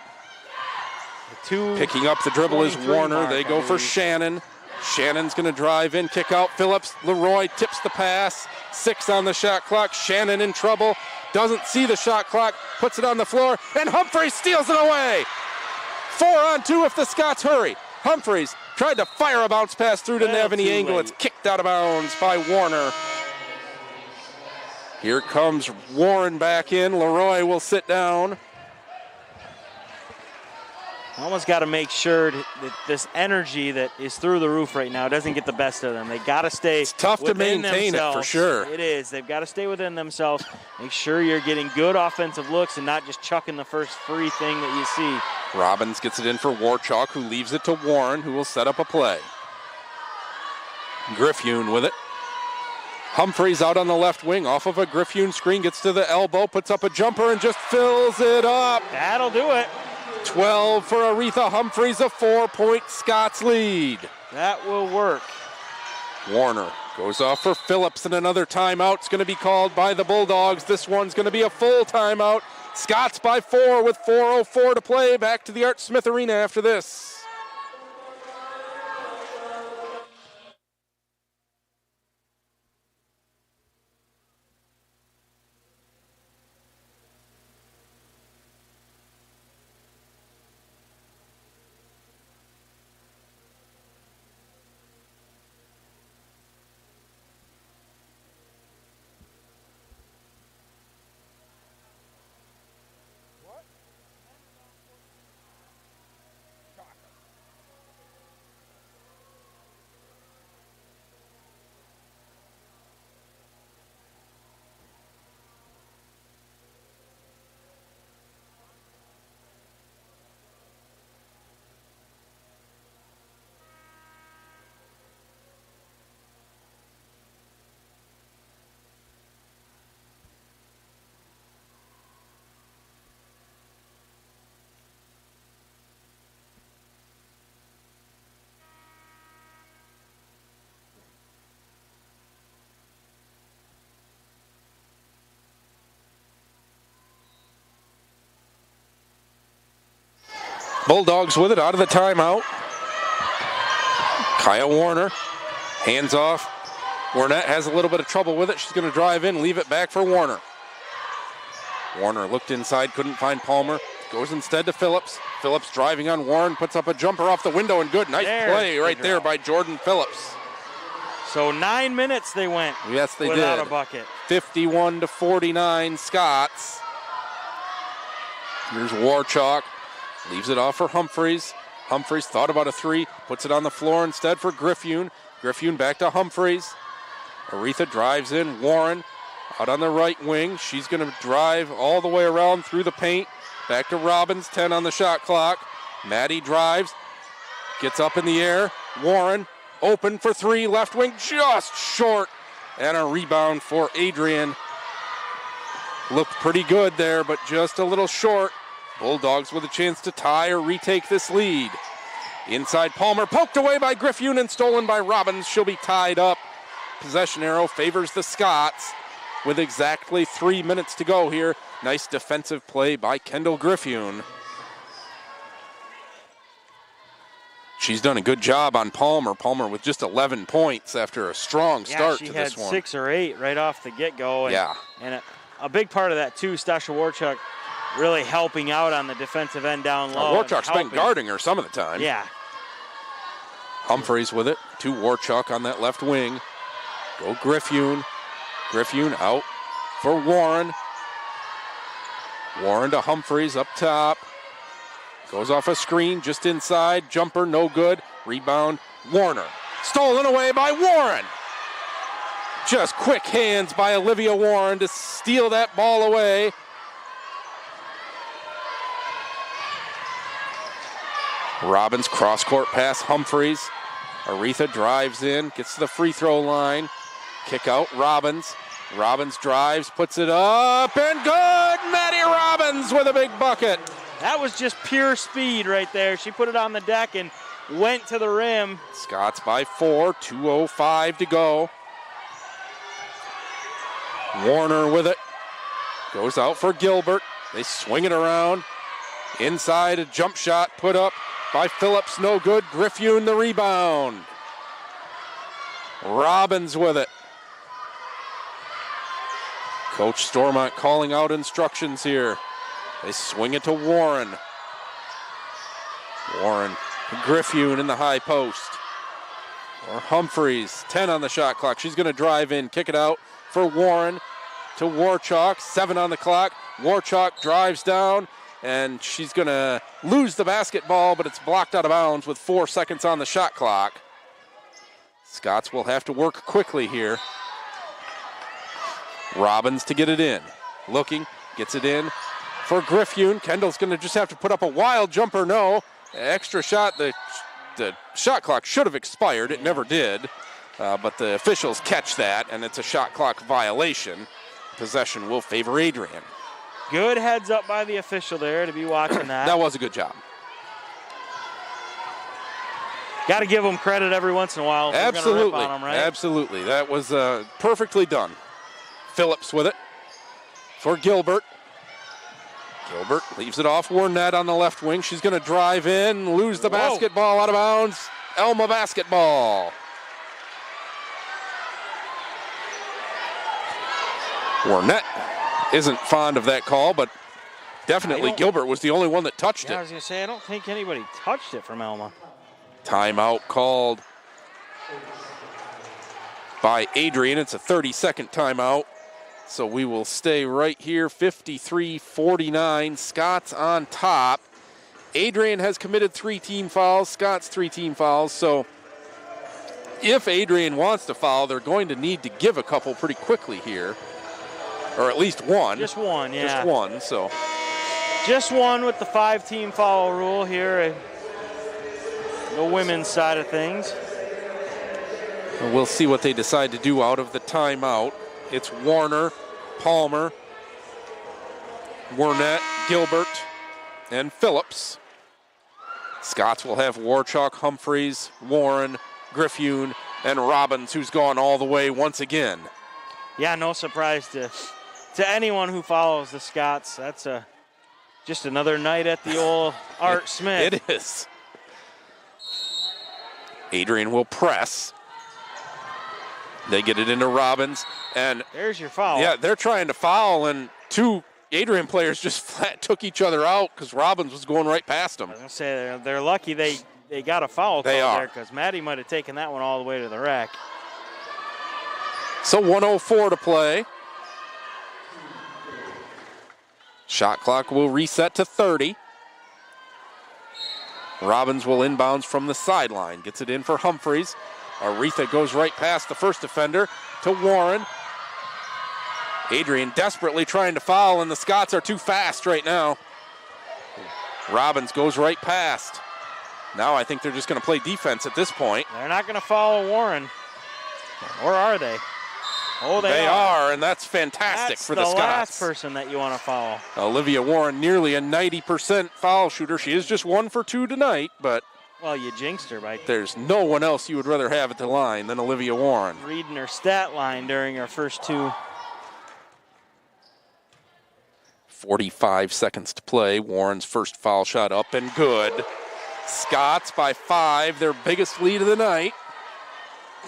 Picking up the dribble is Warner. They go for Shannon. Shannon's going to drive in, kick out Phillips. Leroy tips the pass. 6 on the shot clock. Shannon in trouble. Doesn't see the shot clock. Puts it on the floor. And Humphreys steals it away. 4 on 2 if the Scots hurry. Humphreys tried to fire a bounce pass through, didn't have any angle. It's kicked out of bounds by Warner. Here comes Warren back in. Leroy will sit down. Almost got to make sure that this energy that is through the roof right now doesn't get the best of them. They got to stay. It's tough to maintain it for sure. It is. They've got to stay within themselves. Make sure you're getting good offensive looks and not just chucking the first free thing that you see. Robbins gets it in for Warchalk, who leaves it to Warren, who will set up a play. Griffune with it. Humphreys out on the left wing, off of a Griffune screen, gets to the elbow, puts up a jumper, and just fills it up. That'll do it. 12 for Aretha Humphreys, a 4-point Scots lead. That will work. Warner goes off for Phillips, and another timeout's going to be called by the Bulldogs. This one's going to be a full timeout. Scots by 4 with 4:04 to play. Back to the Art Smith Arena after this. Bulldogs with it out of the timeout. Kaya Warner, hands off. Warnett has a little bit of trouble with it. She's going to drive in, leave it back for Warner. Warner looked inside, couldn't find Palmer. Goes instead to Phillips. Phillips driving on Warren, puts up a jumper off the window and good. Nice play right there by Jordan Phillips. So 9 minutes they went. Yes, they without did. a bucket. 51-49 Scots. Here's Warchalk. Leaves it off for Humphreys. Humphreys thought about a three. Puts it on the floor instead for Griffune. Griffune back to Humphreys. Aretha drives in. Warren out on the right wing. She's going to drive all the way around through the paint. Back to Robbins, 10 on the shot clock. Maddie drives, gets up in the air. Warren open for three, left wing just short. And a rebound for Adrian. Looked pretty good there, but just a little short. Bulldogs with a chance to tie or retake this lead. Inside Palmer, poked away by Griffune and stolen by Robbins. She'll be tied up. Possession arrow favors the Scots with exactly 3 minutes to go here. Nice defensive play by Kendall Griffune. She's done a good job on Palmer. Palmer with just 11 points after a strong start to this one. She had 6 or 8 right off the get-go. And a big part of that, too, Stasha Warchuk really helping out on the defensive end down low. Warchuk's been guarding her some of the time. Yeah. Humphreys with it to Warchuk on that left wing. Go Griffune. Griffune out for Warren. Warren to Humphreys up top. Goes off a screen just inside. Jumper no good. Rebound Warner. Stolen away by Warren. Just quick hands by Olivia Warren to steal that ball away. Robbins cross-court pass Humphreys. Aretha drives in, gets to the free throw line. Kick out Robbins. Robbins drives, puts it up, and good! Maddie Robbins with a big bucket. That was just pure speed right there. She put it on the deck and went to the rim. Scots by 4, 2:05 to go. Warner with it. Goes out for Gilbert. They swing it around. Inside, a jump shot put up by Phillips, no good. Griffune the rebound. Robbins with it. Coach Stormont calling out instructions here. They swing it to Warren. Warren, Griffune in the high post. Or Humphreys, 10 on the shot clock. She's going to drive in, kick it out for Warren to Warchalk. 7 on the clock. Warchalk drives down, and she's going to lose the basketball, but it's blocked out of bounds with 4 seconds on the shot clock. Scots will have to work quickly here. Robbins to get it in. Looking, gets it in for Griffune. Kendall's going to just have to put up a wild jumper. No. Extra shot. The shot clock should have expired. It never did. But the officials catch that, and it's a shot clock violation. Possession will favor Adrian. Good heads up by the official there to be watching that. That was a good job. Got to give them credit every once in a while. Absolutely. Rip on them, right? Absolutely. That was perfectly done. Phillips with it for Gilbert. Gilbert leaves it off Warnett on the left wing. She's going to drive in, lose the basketball out of bounds. Alma basketball. Warnett isn't fond of that call, but definitely Gilbert was the only one that touched it. I was going to say, I don't think anybody touched it from Alma. Timeout called by Adrian. It's a 30-second timeout. So we will stay right here, 53-49. Scots on top. Adrian has committed 3 team fouls. Scots 3 team fouls. So if Adrian wants to foul, they're going to need to give a couple pretty quickly here. Or at least one. Just one, yeah. Just one, so. Just one with the 5-team foul rule here. The women's side of things. And we'll see what they decide to do out of the timeout. It's Warner, Palmer, Warnett, Gilbert, and Phillips. Scots will have Warchalk, Humphreys, Warren, Griffune, and Robbins, who's gone all the way once again. Yeah, no surprise to anyone who follows the Scots. That's just another night at the old Art Smith. It is. Adrian will press. They get it into Robbins, and there's your foul. Yeah, they're trying to foul, and 2 Adrian players just flat took each other out because Robbins was going right past them. I was going to say, they're lucky they got a foul call there because Maddie might have taken that one all the way to the rack. So 1:04 to play. Shot clock will reset to 30. Robbins will inbounds from the sideline. Gets it in for Humphreys. Aretha goes right past the first defender to Warren. Adrian desperately trying to foul, and the Scots are too fast right now. Robbins goes right past. Now I think they're just going to play defense at this point. They're not going to follow Warren. Or are they? Oh, they are, and that's fantastic for the Scots. That's the last person that you want to foul. Olivia Warren, nearly a 90% foul shooter. She is just 1 for 2 tonight, but well, you jinxed her by there's no one else you would rather have at the line than Olivia Warren. Reading her stat line during her first 2. 45 seconds to play. Warren's first foul shot up and good. Scots by 5, their biggest lead of the night.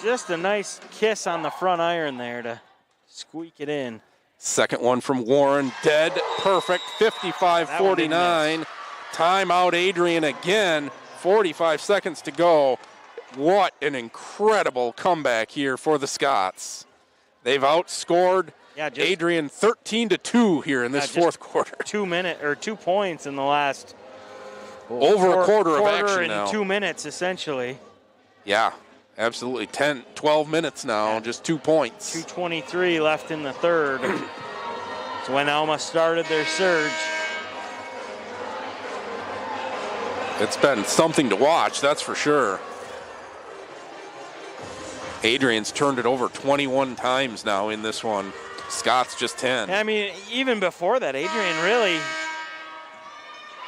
Just a nice kiss on the front iron there to squeak it in. Second one from Warren, dead, perfect, 55-49. Timeout Adrian again, 45 seconds to go. What an incredible comeback here for the Scots. They've outscored Adrian 13-2 here in this fourth quarter. 2 points in the last over a quarter of action in now. 2 minutes, essentially. Yeah, absolutely. 12 minutes now, just 2 points. 2:23 left in the third. It's when Alma started their surge. It's been something to watch, that's for sure. Adrian's turned it over 21 times now in this one. Scott's just 10. I mean, even before that, Adrian really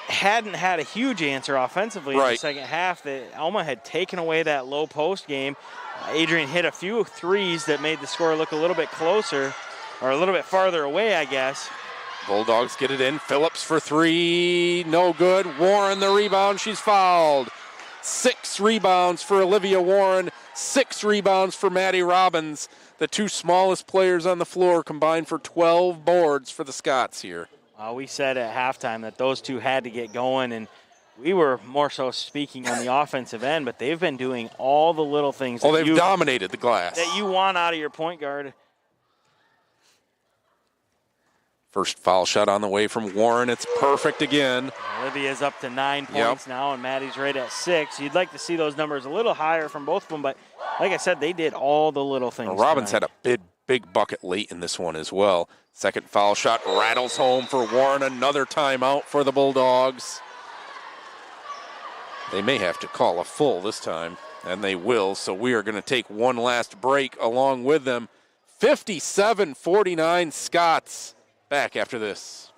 hadn't had a huge answer offensively in the second half. Alma had taken away that low post game. Adrian hit a few threes that made the score look a little bit closer, or a little bit farther away, I guess. Bulldogs get it in. Phillips for 3, no good. Warren the rebound, she's fouled. 6 rebounds for Olivia Warren, 6 rebounds for Maddie Robbins. The 2 smallest players on the floor combined for 12 boards for the Scots here. We said at halftime that those 2 had to get going, and we were more so speaking on the offensive end, but they've been doing all the little things. They've dominated the glass. That you want out of your point guard. First foul shot on the way from Warren. It's perfect again. Olivia's up to 9 points now, and Maddie's right at 6. You'd like to see those numbers a little higher from both of them, but like I said, they did all the little things. Robbins had a big bucket late in this one as well. Second foul shot rattles home for Warren. Another timeout for the Bulldogs. They may have to call a full this time, and they will, so we are going to take one last break along with them. 57-49 Scots. Back after this.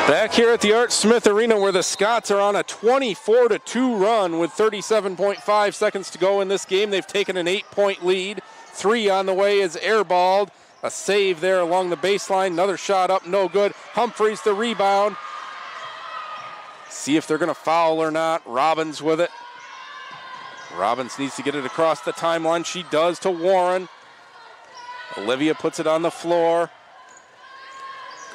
Back here at the Art Smith Arena where the Scots are on a 24-2 run with 37.5 seconds to go in this game. They've taken an 8-point lead. 3 on the way is airballed. A save there along the baseline. Another shot up, no good. Humphreys the rebound. See if they're going to foul or not. Robbins with it. Robbins needs to get it across the timeline. She does to Warren. Olivia puts it on the floor.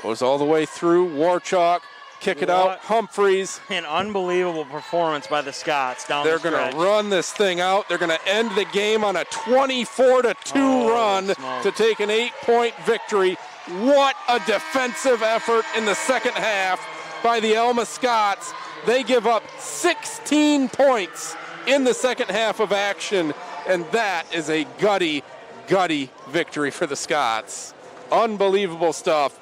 Goes all the way through. Warchalk, kick it out. Humphreys. An unbelievable performance by the Scots down the stretch. They're going to run this thing out. They're going to end the game on a 24-2 run to take an 8-point victory. What a defensive effort in the second half by the Alma Scots. They give up 16 points in the second half of action, and that is a gutty victory for the Scots. Unbelievable stuff.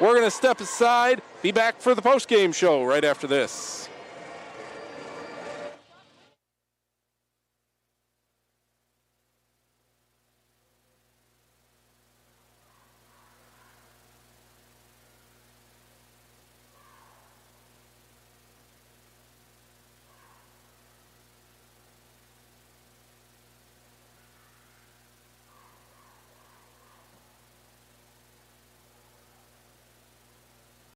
We're going to step aside, be back for the post-game show right after this.